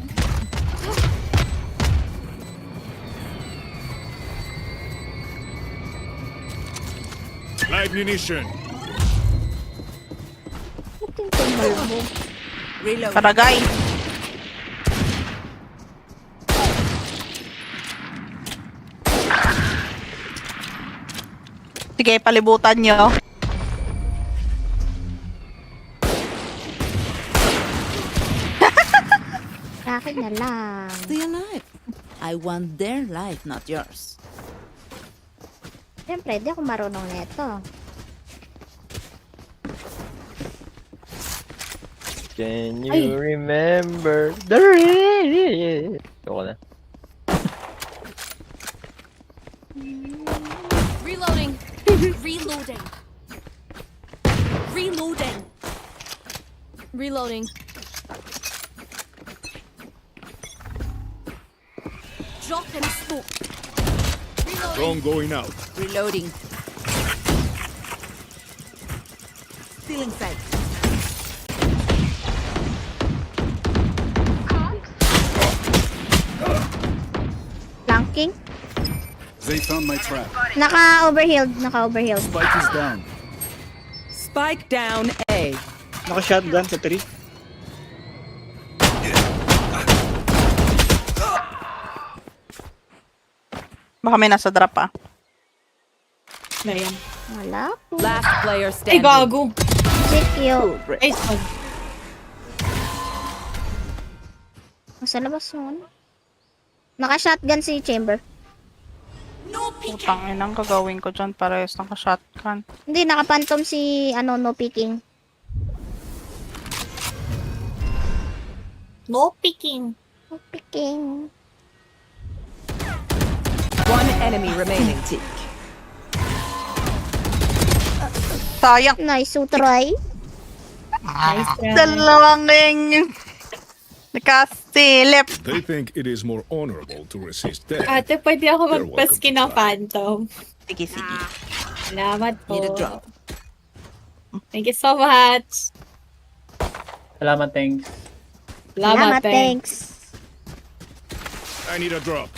Live munition. Puting tumal mo. Reload. Karagay. Sige, palibutan nyo. Sa akin na lang. Stay alive. I want their life, not yours. Siyempre, di ako marunong neto. Can you remember the rain? Ako na. Reloading. Reloading. Reloading. Reloading. Drop and smoke. Reloading. Drone going out. Reloading. Still in sight. Flanking. They found my trap. Naka-overhealed. Spike is down. Spike down A. Naka-shotgun sa 3. Baka may nasa drop ah. Ayan. Wala po. Last player Ay, standing. gago. GQ. Nice one. Sa labas mo. Naka-shotgun si Chamber. Putang inang gagawin ko dyan. Parehas naka-shotgun. Hindi, naka-phantom si, no peeking. No picking. No peeking. One enemy remaining. Sayang. Nice, so try. Nice try. Dalawang ring. Nakasilip. They think it is more honorable to resist death. Ate, pwede ako You're magpaski welcome ng to try. Phantom. Sige, sige. Salamat po. Need a drop. Thank you so much. Salamat, thanks. Salamat, thanks. I need a drop.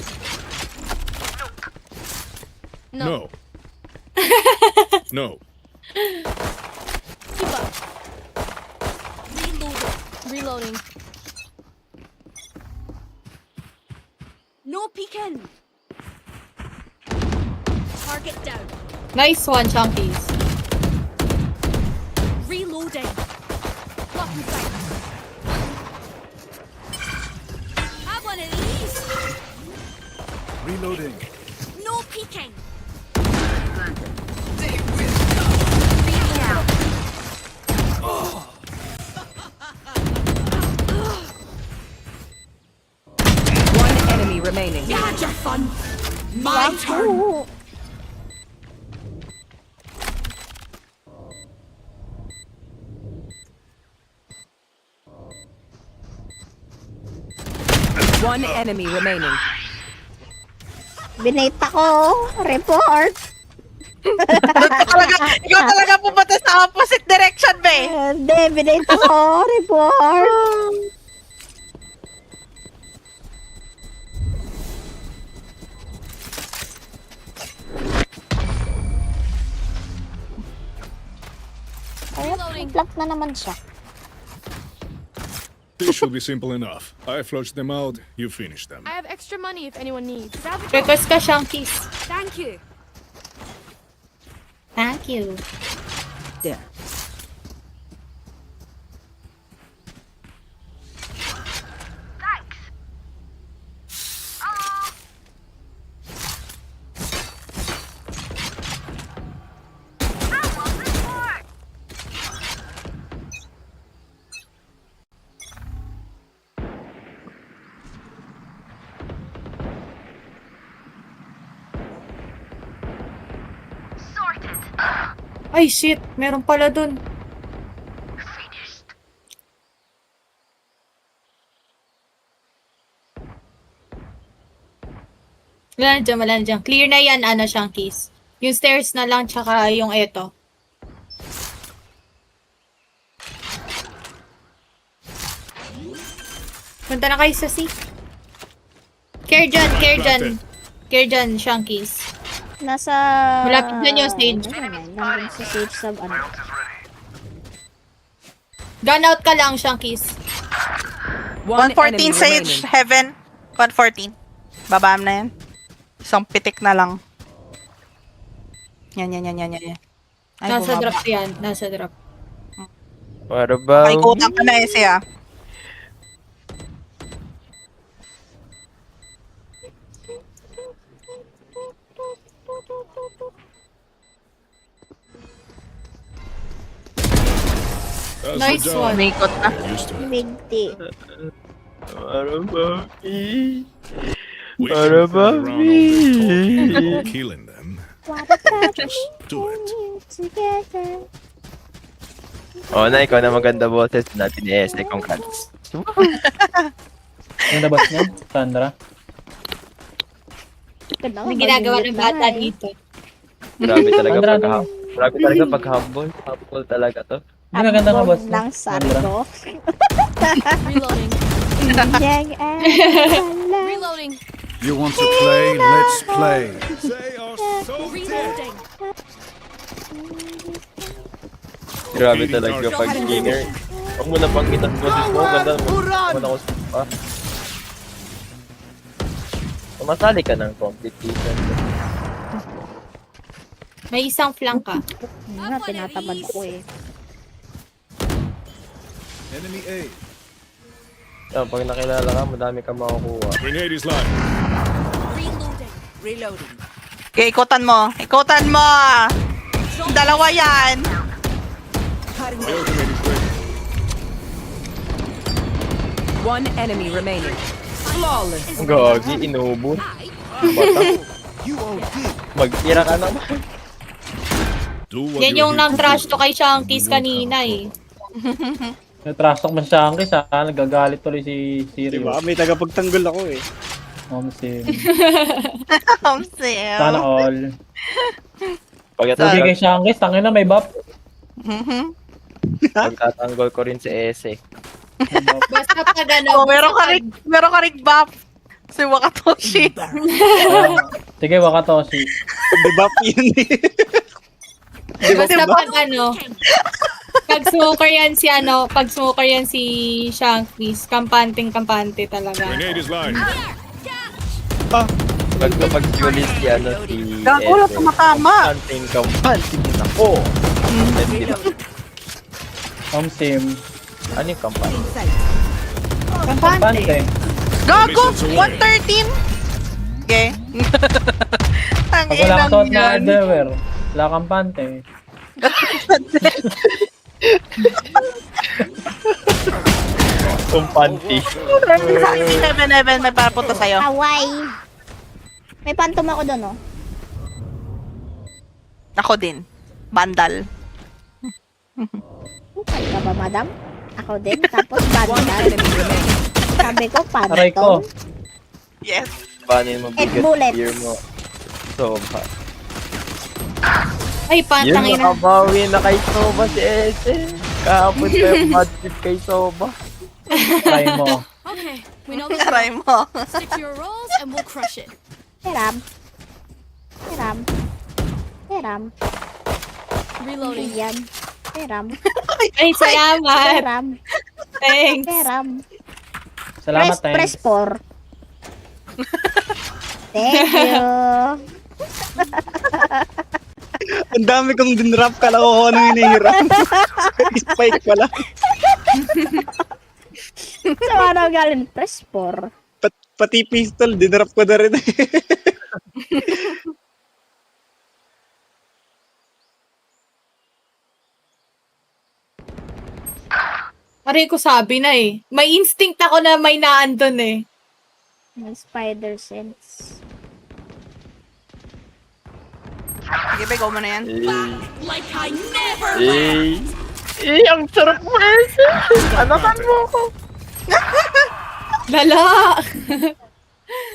No. No. Reloading. No peeking. Target down. Nice one, Chunkies. Reloading. Block in sight. Have one of these. Reloading. No peeking. One enemy remaining. You had your fun. My turn. One enemy remaining. Binata ko. Report. Ikaw talaga pupunta sa opposite direction, be. Hindi, binata ko. Report. Reloading. Block na naman siya. This should be simple enough. I flushed them out, you finish them. I have extra money if anyone needs. Request ka, Chunkies. Thank you. Thank you. There. Ay, shit. Meron pala dun. Wala na dyan. Clear na yan, Chunkies. Yung stairs na lang, tsaka yung eto. Punta na kayo sa C. Care dyan, Chunkies. Nasa... Malapit dyan yung stage. Nandun sa stage sub, Gun out ka lang, Chunkies. 114 Sage, Heaven. 114. Babaan na yan. Isang pitik na lang. Yan. Ay, Nasa bumaba. drop yan. Nasa drop. Para ba? Ay, kutang ka na eh siya. That's Nice the job. one. Umikot na. Used to it. Big T. Para ba? We Para can ba? run around all day talking about killing them. Just do it. Together. Oh, na ikaw na maganda boses natin ni Este. Congrats. Yung labas niya, Sandra. May ginagawa ng bata dito. Grabe talaga Sandra, pag-humble. Grabe talaga pag-humble. Humble talaga to. Hindi maganda ka, boss. Ng sardo. Reloading. Yang Reloading. You want to play? Let's play. They are so dead. Reloading. Grabe talaga pag gamer. Huwag mo na panggitan boses mo. Ganda mo. Huwag ako pa. Masali ka ng competition. May isang flank ka. Nga, tinatamad ko eh. Enemy A. Pag nakilala ka, madami ka makukuha. Grenade is live. Reloading. Reloading. Okay, ikutan mo. Ikutan mo! Dalawa yan! My ultimate is ready. One enemy remaining. Flawless. Gagi, inubos. Bata. Magtira ka naman. Do what Yan you're yung here to nang-trash do. to kay Shankies kanina eh. Natrash talk man siya ang kisa, nagagalit tuloy si Siri. Diba? May tagapagtanggol ako eh. Sim. Kamsil. Sana all. Pagkatapos, Hindi kay Shankis, tangin na may buff. pagkatanggol ko rin si Ese. Basta pag ano. Oh, meron ka rin buff. Si Wakatoshi. Sige, Wakatoshi. Diba yun eh. Basta pag ano. Pag smoker yan si Shankies, kampante talaga. Grenade is live. Kapag Julie si Gago, wala tumatama. Hunting kampante din ako. Sim. Ano yung kampante? Pante. Gago! 113! Okay. Ang Pag wala kang suot na yan. underwear, wala kang pante. Kumpanti. Sa akin, 7-11, may parapunta sa'yo. Away. May phantom ako doon, oh. Ako din. Bandal. Saan ka ba, madam? Ako din. Tapos One bandal. enemy remaining. Sabi ko, Aray ko. phantom. Yes. Banin mo Eight bigat bullets. gear mo. Soba. Ay, Yun, pantangin na. nakabawi na kay Soba si Ese. Kahapon pa yung bad trip kay Soba. Try mo. Okay, we know the Aray drill. mo. Stick to your roles and we'll crush it. Hiram. Hiram. Hiram. Reloading. Yan. Hiram. Ay, salamat. Hiram. Thanks. Hiram. Salamat, Press thanks. 4. Thank you. Ang dami kong dinrap, kala ko kung anong hinihiram. Spike pala. So, ano galing? Press 4. Pati pistol, dinrap ko na rin. Aray ko sabi na eh. May instinct ako na may naandun eh. May spider sense. Sige, be, go mo na yan. Like I never Ang sarap mo, Ese. Anakan mo ako. Lala!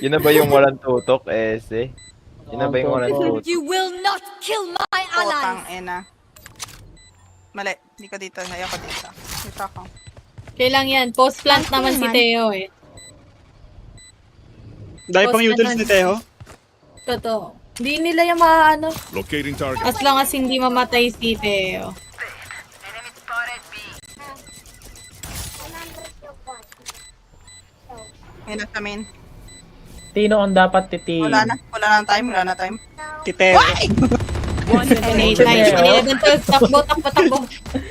Yun na ba yung walang tutok, Ese? Yun na ba yung walang tutok? You will not kill my Putang allies. ina. Mali. Hindi ko dito. Ayoko dito. Dito ako. Kailang yan. Post-plant naman si Teo eh. Dahil pang utils ni Teho. Totoo. Hindi nila yung maano. Locating target. As long as hindi mamatay si Teo. Ayun na sa main. Tino ang dapat titiin. Wala na time. Titeo. One enemy Nice, nice. remaining. 11, 12. Takbo.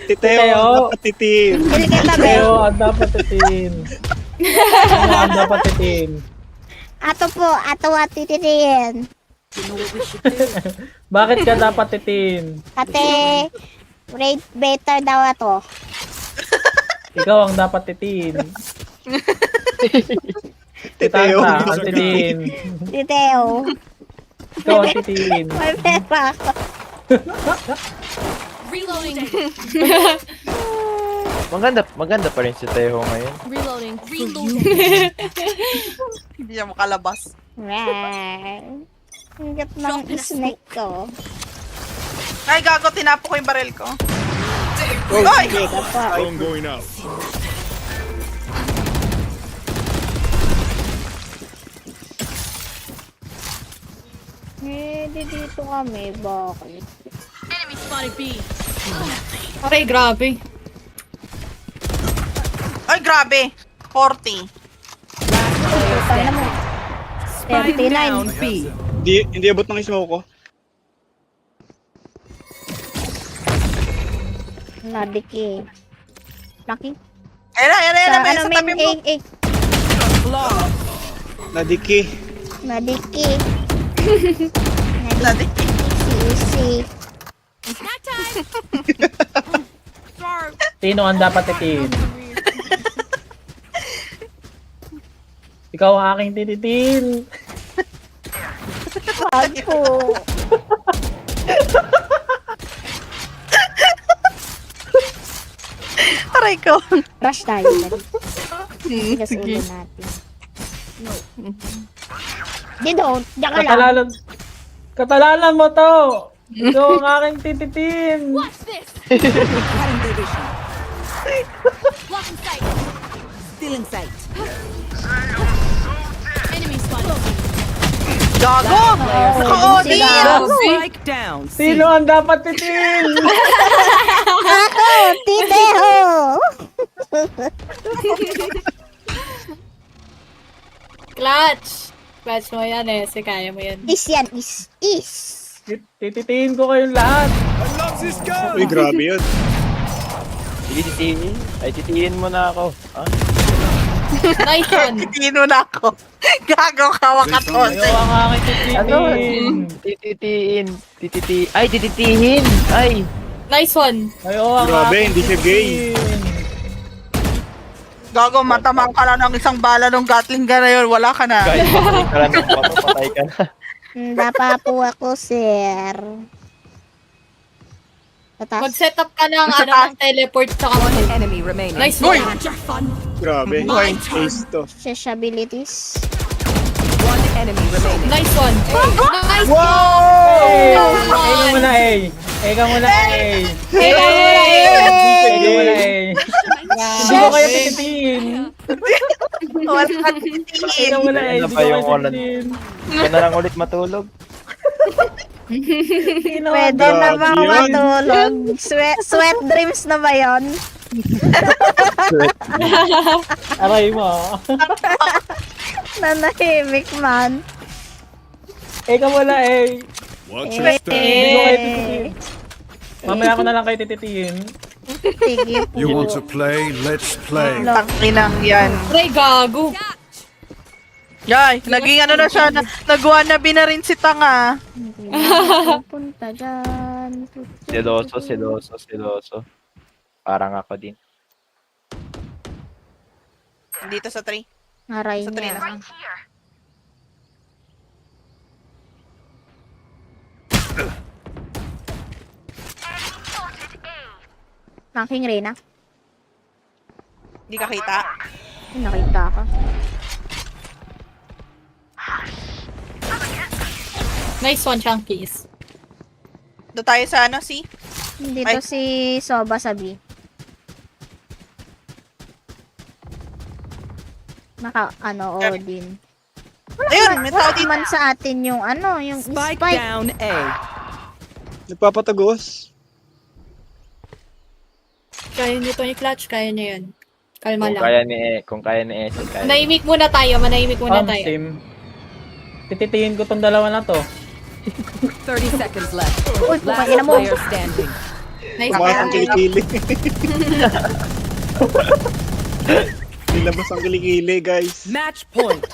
Titeo, dapat titiin. Pili kita, Teo Bel. ang dapat titiin. Tino ang dapat titiin. Ato po, ato at titirin. Bakit ka dapat titiin? Kate, rate better daw ato. Ikaw ang dapat titiin. Titeo. Titanta, ang titiin. Titeo. Ikaw ang titiin. May pera ako. Reloading. Maganda pa rin si Teho ngayon. Reloading. Hindi siya makalabas. Right. Ang gat ng snake ko. Ay, gago. Tinapo ko yung baril ko. Oh, Ay! shit. Drone going out. Hindi dito kami. Bakit? Enemy spotted B. Aray, grabe. Ay, grabe. 40. Putang na mo. 39. B. Hindi abot ng smoke ko. Nadiki. Lucky. Ayun, Sa ano, sa main tabi mo. Nadiki. Nadiki. Nadiki. Easy. Snack time. Sino ang dapat titiin? Ikaw ang aking tititin. Wag po. Aray ko. Rush tayo. Tigas ulo natin. Di don't. Diyan ka lang. Katalalan mo to. Ikaw ang aking tititin. Watch this. Blocking sight. Stealing sight. Enemy spotted. Gago. Naka-OD. Spike down. Sino ang dapat titin? Ako! Titeho! Clutch. Clutch mo yan eh. Si kaya mo yan. Is yan. Is. Tititin ko kayong lahat. Uy, grabe yun. Sige, titiin. Ay, titiin mo na ako. Ah? Nice one. Titino na ako. Gago ka, wakatose. Ikaw ang aking tititin. Ano? Tititiin. Ay, tititihin. Ay. Nice one. Ikaw ang Grabe, aking hindi siya gay. tititin. Gago, matamang ka lang ng isang bala ng Gatling gun na yun. Wala ka na. Guys, patay ka na. Patay ka na. Dapa po ako, sir. Tatas. Mag-set up ka ng, ng teleport sa kamay. Enemy remaining. Nice Uy! one. Grabe. Uy. Ace to. Abilities. One enemy remaining. Nice one. Nice Hey! Ikaw muna, eh. Ikaw muna, eh. Ikaw muna, eh. Ikaw muna, eh. Hindi ko kayo tititin. Wala ka titiin. Ikaw muna, eh. Ano Hindi ba ko yung kayo walan? tititin. Ikaw na lang ulit matulog. Pwede na ba Grabe yun. matulog? Sweat dreams na ba yun? Aray mo. Nanahimik man. Ikaw muna, eh. Watch your step. Hindi ko kayo tititin. Mamaya ko na lang kayo tititin. Sige po. You want to play? Let's play. Tanginang yan. Aray, gago. Yay, naging ano na siya. Nag-wannabe na rin si Tanga. Punta dyan. Siloso. Parang ako din. Dito sa 3. Aray Sa 3 niya. na. Ranking Reyna. Hindi ka kita. Nakita ko. Nice one, Chunkies. Doon tayo sa ano, si? Dito Ay. si Soba sabi. Odin. Ayun, may tao dito. Man sa atin yung yung Spike spike. down A. Nagpapatagos. Kaya niyo to ni Clutch, kaya niyo yan. Kalma Kung lang. kaya ni Esel, kaya. Manahimik muna tayo, manahimik muna tayo. Sim. Tititiin ko tong dalawa na to. 30 seconds left. Uy, Last putang ina mo. player standing. Nice Tumakas ang one. kilikili. Nilabas ang kilikili, guys. Match point.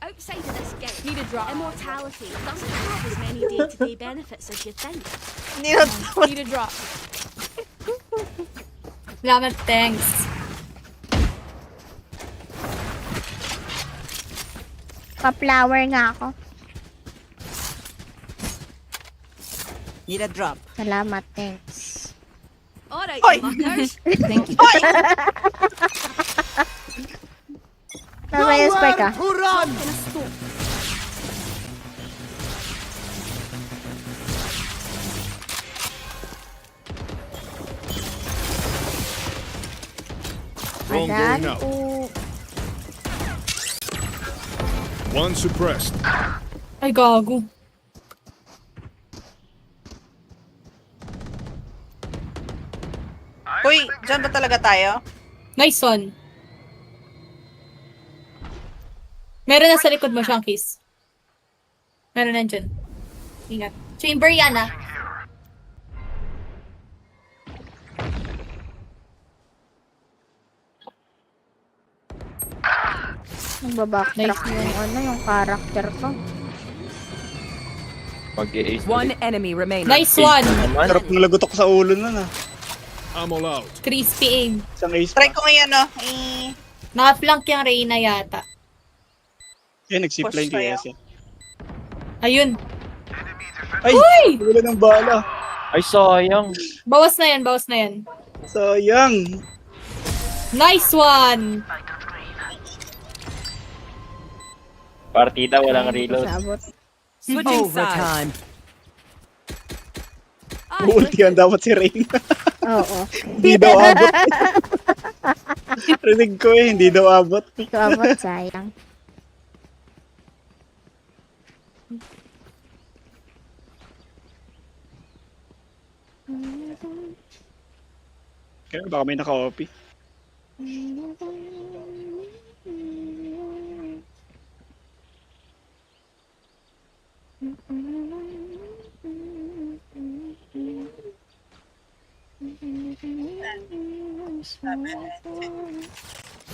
Outside of this game, need a drop. Immortality doesn't have as many day-to-day benefits as you think. Need a drop. Salamat, thanks. Pa-flower nga ako. Need a drop. Salamat, thanks. Alright, Oy! muckers. Thank you. Nasa yung spike ah. Gonna stop. Drone Adan going out. po. One suppressed. Ay, gago. Uy, dyan ba talaga tayo? Nice one. Meron na sa likod mo siyang kiss. Meron na dyan. Ingat. Chamber yan ah. Nagbabacktrack yung character ko. Mag-i-ace One ulit. enemy remaining. Nice one. Naman. Sarap ng lagotok sa ulo na. I'm all out. Crispy aim. Isang ace Try pa. ko ngayon, no? Naka-flank yung Reyna yata. Yan, nag-zipline Push tayo. kaya siya. Ayun. Ay! Wala ng bala. Ay, sayang. Bawas na yan, bawas na yan. Sayang. Nice one. Partida, walang reload. Sabot. Switching sides. Ultihan dapat si Reyna. Oo. Hindi daw abot. Rinig ko hindi daw abot. Hindi ko abot, sayang. Kaya baka may naka-OP.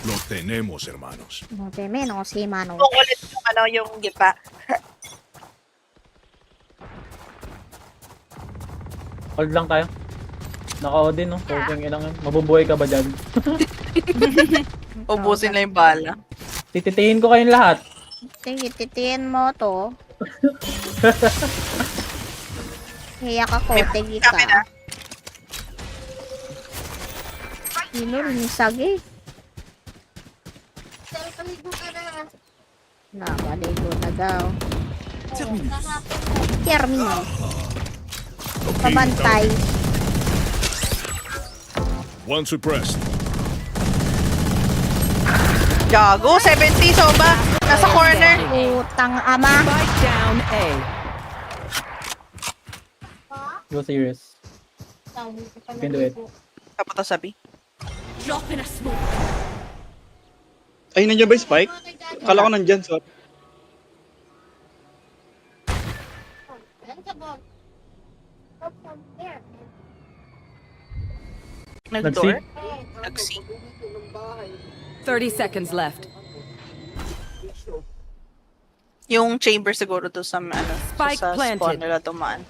Lo tenemos, hermanos. No teme, no si Mano. Kung ulit yung yung gipa. Hold lang tayo. Naka-Odin, no? Putang inang yan. Mabubuhay ka ba dyan? Ubusin lang yung bala. Tititihin ko kayong lahat. Titiin mo to. Hiyak ako, tigi Kami na. ka. Hinul ni Sagi. Nakaligo na daw. Terminal. Pabantay. One suppressed. Gago, 70 soba. Nasa corner. Utang ama. Spike down A. Go serious. You can do it. Tapos sabi. Drop in a smoke. Ay, nandiyan ba yung Spike? Kala ko nandyan. So, Nag-door. Nag-see. 30 seconds left. Yung chamber siguro to sa Spike sa planted. spawn nila tumaan.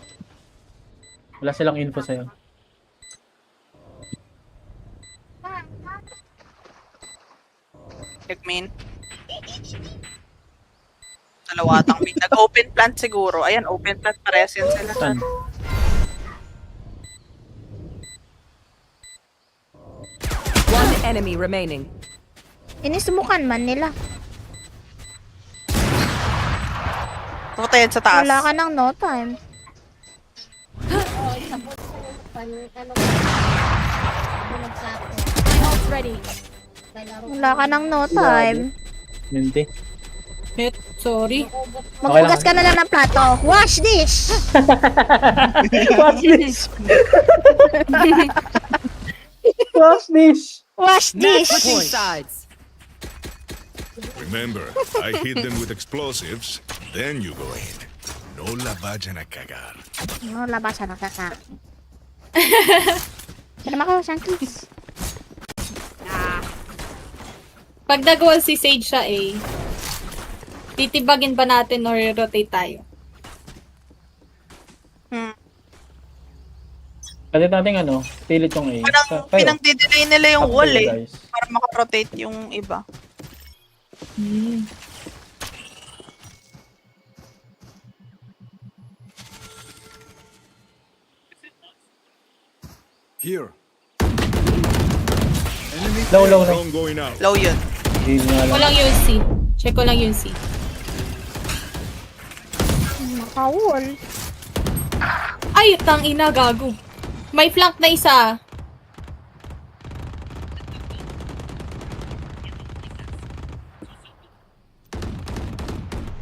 Wala silang info sa'yo. Check main. Dalawatang main. Nag-open plant siguro. Ayan, open plant. Parehas yan sila. Saan? One enemy remaining. Inisumukan man nila. Pumunta yan sa taas. Wala ka ng no time. Wala ka ng no time. Minty. Shit, sorry. Maghugas ka na lang ng plato. Wash dish! What's this? What's this? Wash dish! Switching sides. Remember, I hit them with explosives, then you go in. No la vayan a cagar. No, labasan na kaka. Kaya makaw siyang kiss. Pag nag-wall si Sage siya titibagin ba natin or rotate tayo? Kasi natin pilit yung A. Pinang-delay nila yung Up to wall you eh. guys. Para makarotate yung iba. Here. Low. Drone going out. Low yun. Hindi nga lang. Walang UC. Check ko lang UC. Makawol. Ay, tang ina, gago. May flank na isa.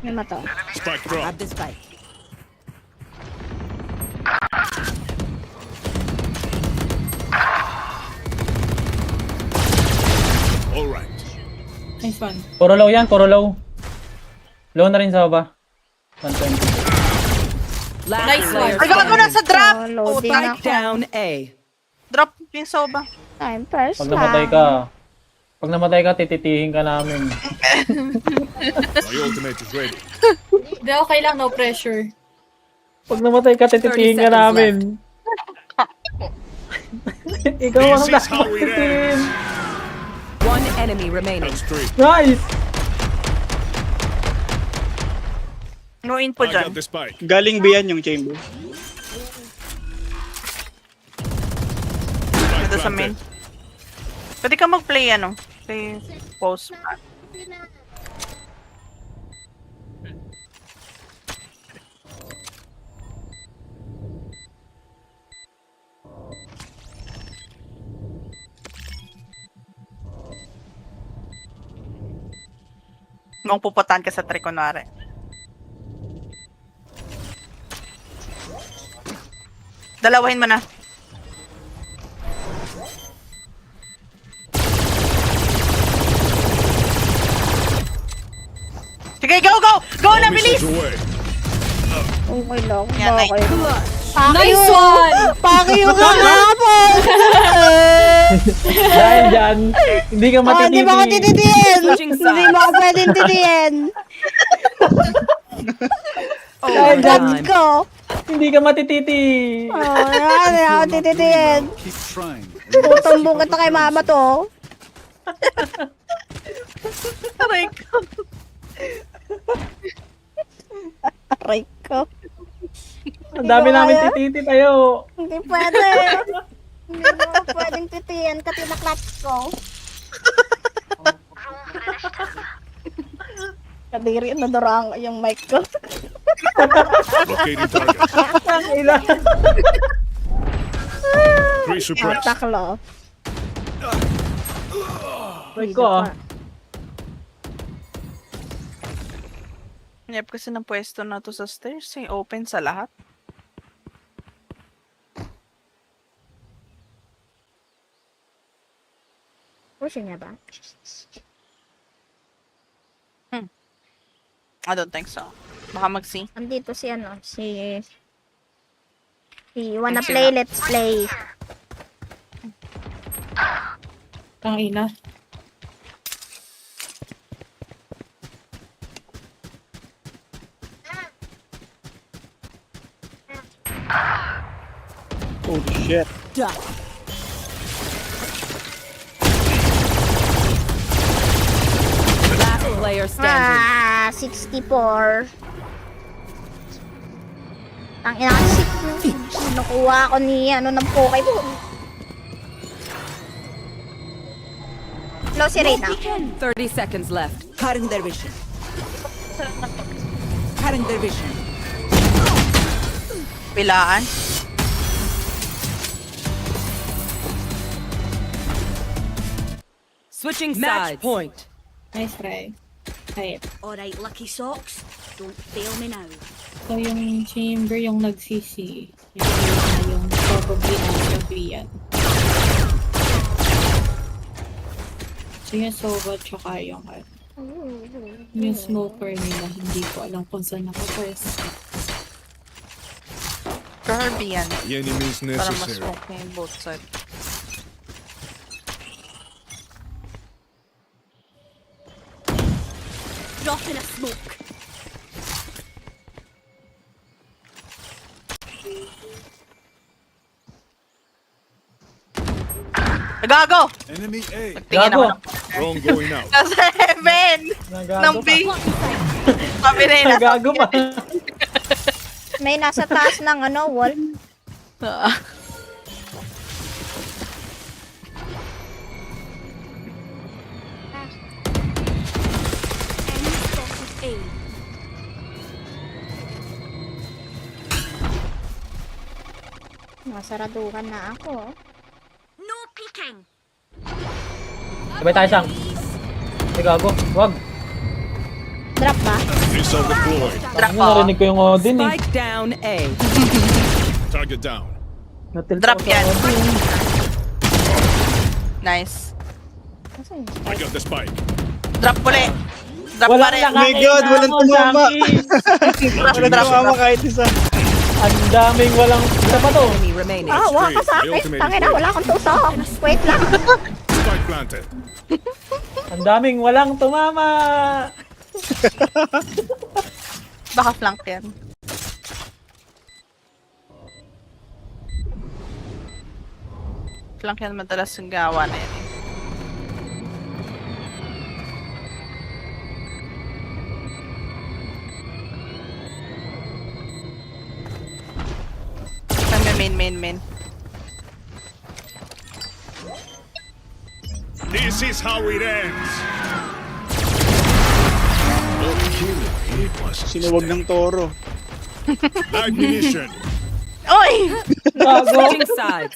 May mato. Spike drop. Have the spike. Nice one. Puro low yan, puro low. Low na rin sa baba. 120. Last Nice player one. Ay, gago na sa drop! Oh, loading Puta. ako. down A. Drop yung soba. Time first Pag namatay lang. ka, tititihin ka namin. My ultimate is ready. Hindi, okay lang, no pressure. Pag namatay ka, tititihin 30 ka seconds namin. Ikaw ang This is how dapat it titihin. One enemy remaining. That's three. Nice! No info I dyan. got the spike. Galing ba yan yung chamber? Ito sa main. Pwede ka mag-play play post. Nung puputan ka sa tray, kunwari. Dalawahin mo na. Sige, go, go! Go na, bilis! Missiles away. Okay lang, Yan, bakit? Nice one! Pakyo ka hapon! Dahil dyan, hindi ka Oh, hindi mo ako matititihin. tititiin! Switching Hindi mo ako pwedeng titiyin! Dahil dyan, God ko! hindi ka matititi. Oh, yan, hindi ako tititiin! Keep trying. Putang bukat na kay mama to. Aray ko. Aray ko. Ang dami ko namin kaya. tititi tayo. Hindi pwede. Hindi mo ako pwedeng titiyin kasi naklat ko. Kadiri, nadurang yung mic ko. Locating target. Ang ila. Three suppressed. Taklo. Ay ko ah. Niyap kasi ng pwesto na to sa stairs eh. Open sa lahat. Push niya ba? I don't think so. Baka mag-see. Andito si si wanna Ang play, sina. let's play. Tangina. Oh shit. Last player standing. 64. Ang ina kasi nakuha ko ni ng Poké mo. Low si Reyna. 30 seconds left. Cutting their vision. Cutting their vision. Pilaan. Switching match point. Nice try. Ay, Alright, lucky socks. Don't fail me now. so yung chamber yung nagsisi. Yung probably yan. So yung Sova tsaka yung yung smoker nila. Hindi ko alam kung saan nakapwes. Kirby yan. The enemy is Para necessary. mas-smoke na yung both side. Drop in a smoke. Gago! Enemy A. Tingin Gago. naman ako. Drone going out. Nasa heaven! Nagago Ng B. Kami rin nasa Nagago pa. May nasa taas ng wall. Enemy spotted A. Nasaraduhan na ako. No peeking. Sabay tayo sang. Ay gago, wag. Drop ba? Missile deployed. Drop Ano, narinig ko yung Odin eh. Spike down A. Target down. Natilt Drop ako sa yan. Odin. Nice. Nasaan yun? I got the spike. Drop uli. Drop pa Walang rin. my God, walang tumama. Walang Drop. tumama kahit isa. Ang daming walang... Isa pa to. Enemy remaining. Awa ka sa akin. Tangina, wala akong tusok. Wait lang. Spike planted. Ang daming walang tumama. Baka flank yan. Flank yan madalas yung gawa na yan. Kami main. This is how it ends. Okay, it was Sinuwag ng toro. light munition. Oy! Gago. Switching sides.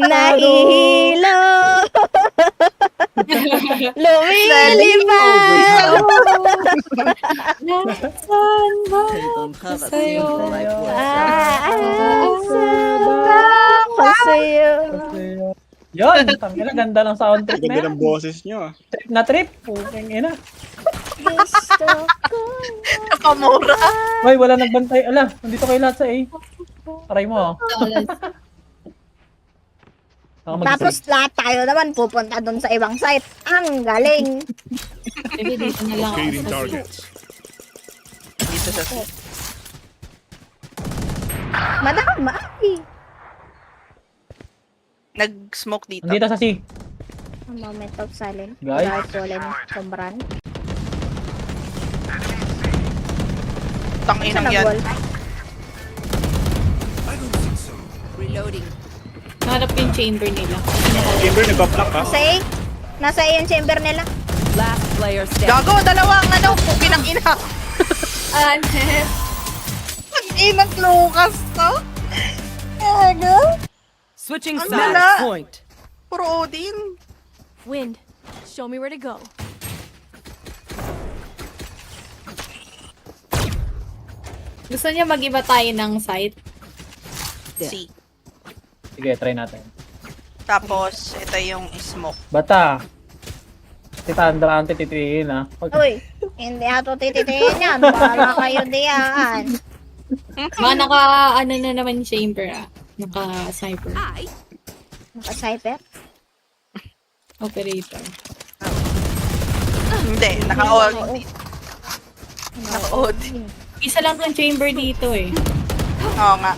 Nahihilo. Lumilipad. Nasaan ba Have a sa'yo? simple life worth Ako sa'yo. Yun, tangina, ganda ng sound trip na Ganda yan. ng boses nyo ah. Trip na trip. Putang ina. Gusto ko. Nakamura. Hoy, wala nagbantay. Ala, nandito kayo lahat sa A. Aray mo. Tapos lahat tayo naman pupunta doon sa ibang site. Ang galing. Sige, dito na lang ako Locating sa targets. Dito sa Madama. nag-smoke dito. Nandito sa C. A moment of silence. Guys. Guys, Colin Sombran. Tanginang yan. Wall. Reloading. Hanap yung chamber nila. Chamber, nagpa-block ha. Nasa A yung chamber nila. Last player standing. Gago, dalawang ano, pugi ng ina. Anet. Ang inang Lucas to. Gago. Switching Ang sides. lala. Point. Puro Odin. Wind, show me where to go. Gusto niya mag-iba tayo ng site? C. Sige, try natin. Tapos, ito yung smoke. Bata. Si Tandra ang tititiin ha. Uy, hindi ato tititiin yan. Para kayo diyan. Mga naka, ano na naman chamber ah. Naka-sniper. Naka-cyper. Operator. Hindi, naka-all. Naka-odd. Isa lang tong chamber dito eh. Oo nga.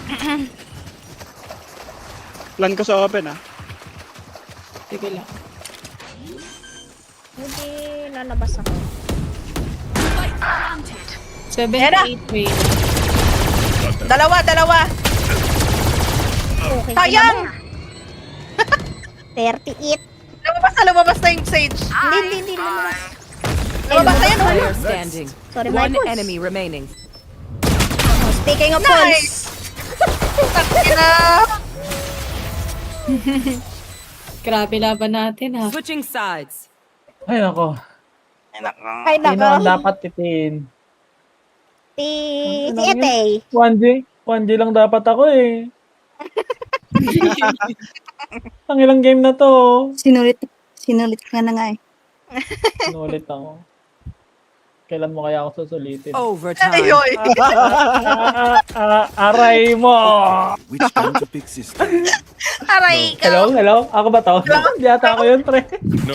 Plan ko sa open ha. Sige lang. Hindi lalabas ako. 78 way. Dalawa. Okay, Sayang! 38. Lumabas na yung Sage. Hindi lumabas. Lumabas na yan, oh. Player standing. Sorry, my One pulse. enemy remaining. Speaking of Nice! pulse. Takina! Grabe laban natin ha. Switching sides. Ay, nako. Ay, Sino ang nako. dapat titiin? Si Ete. 1G lang dapat ako eh. Ang ilang game na to. Sinulit ka na nga eh. Sinulit ako. Kailan mo kaya ako susulitin? Overtime. Ayoy! Aray mo! Which one to pick, sister? Aray ka! Hello? Ako ba to? Hindi ata ako yun, pre. No.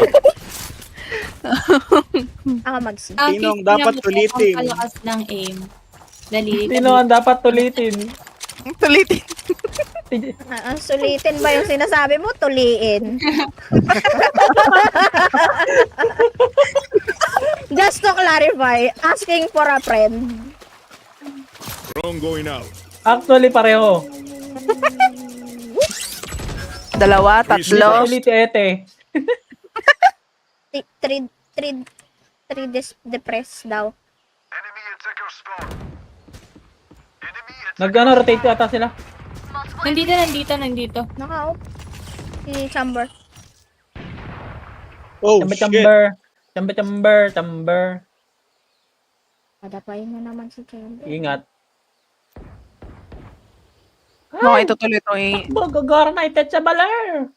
Ako mag-si. Sinong dapat tulitin? Ang palakas ng aim. Dali. Sino ang dapat tulitin? Tulitin. Ang sulitin ba yung sinasabi mo? Tuliin. Just to clarify, asking for a friend. Drone going out. Actually, pareho. Dalawa, Tatlo. Tuliti ete. Three depressed daw. Rotate ata sila. Nandito. Naka-out. Si Chamber. Oh, shit. Chamber. Padapayin na naman si Chamber. Ingat. Mga itutuloy ito eh. Magagara na itet sa baler.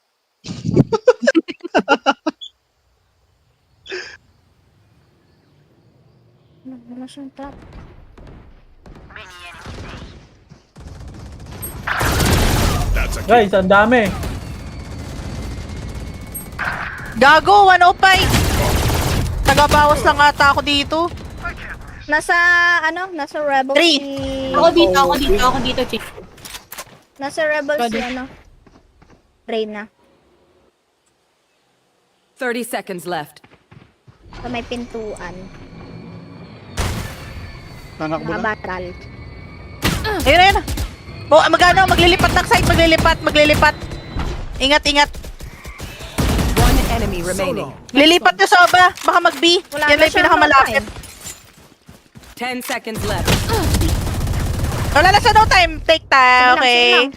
Ano siyang trap? That's a kill. Guys, ang dami. Gago, 105! Tagabawas lang ata ako dito. Nasa, nasa Rebel Three. si... Ako dito, chick. Nasa Rebel si, Pwede. Reyna. 30 seconds left. Sa may pintuan. Tanak mo na. Nakabatal. Ayun, ayun. Maglilipat ng side, maglilipat. Ingat. One enemy remaining. Lilipat nyo sa oba, baka mag-B. Wala Yan na lang yung siyang pinakamalapit. 10 seconds left. Wala na sa no time. Take time, Sige lang.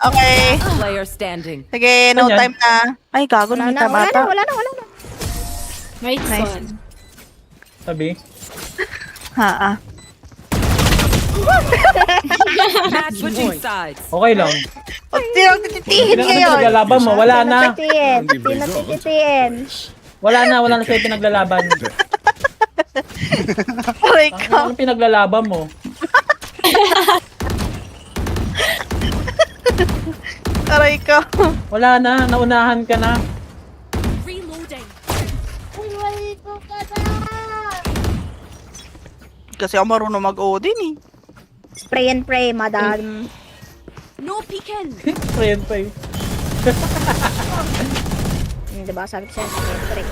okay. Player standing. Sige, no Ganyan. time na. Ay, gago, Wala nakita na, wala bata. na, wala na, wala na. Nice one. Sabi. Ha. Match switching sides. Okay lang. O, tinititihin ngayon. Pinaglalaban mo, wala na. Tinatitiyin. Wala na sa'yo pinaglalaban. Aray Ang ka. ano pinaglalaban mo? Aray ka. Wala na, naunahan ka na. Reloading. Kasi ako marunong mag-Odin eh. Spray and pray, madam. No peeking. Pray and pray. Diba, sabi ko sa'yo, spray and pray.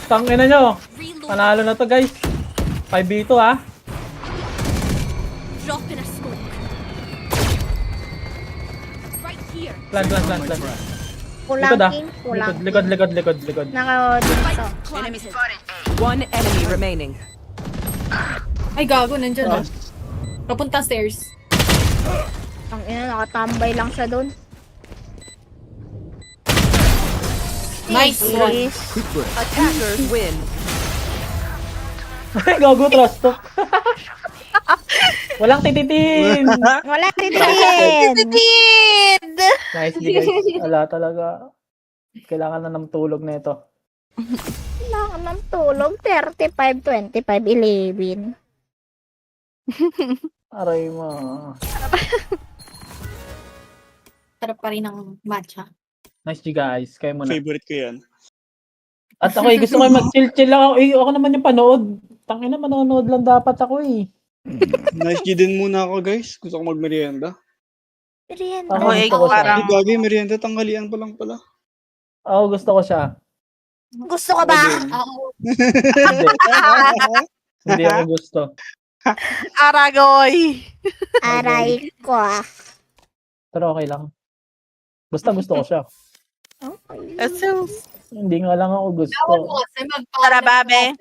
Tangina nyo. Panalo na to guys. 5v2 ah. Drop in a smoke. Right here. Plan. Kulang, Likod ah. king. Kulang. Likod. Naka dito. Enemy One enemy remaining. Ay, gago, nandyan na. Papunta stairs. Ang ina, nakatambay lang siya doon. Nice one. Yes. Attackers win. Ay, gago, trust talk. Walang tititin. Wala titiyin. Titid! Nice guys. Wala talaga. Kailangan na ng tulog na ito. Kailangan ng tulog. 35, 25, 11. Aray mo. Sarap pa rin ng matcha. Nice G guys. Kayo muna. Favorite ko yan. At ako gusto ko mag-chill lang ako. Ako naman yung panood. Tangina, manonood lang dapat ako Nice G din muna ako guys. Gusto ko magmerienda. Merienda. Ako, Okay, gusto ko siya. parang... Ay, gagi, merienda, tanghalian pa lang pala. Ako gusto ko siya. Gusto ko ba? Hindi. Hindi ako gusto. Aragoy! Aray ko ah. Pero okay lang. Basta gusto ko siya. Okay. So, Hindi nga lang ako gusto. Tawad mo kasi Tara, babe.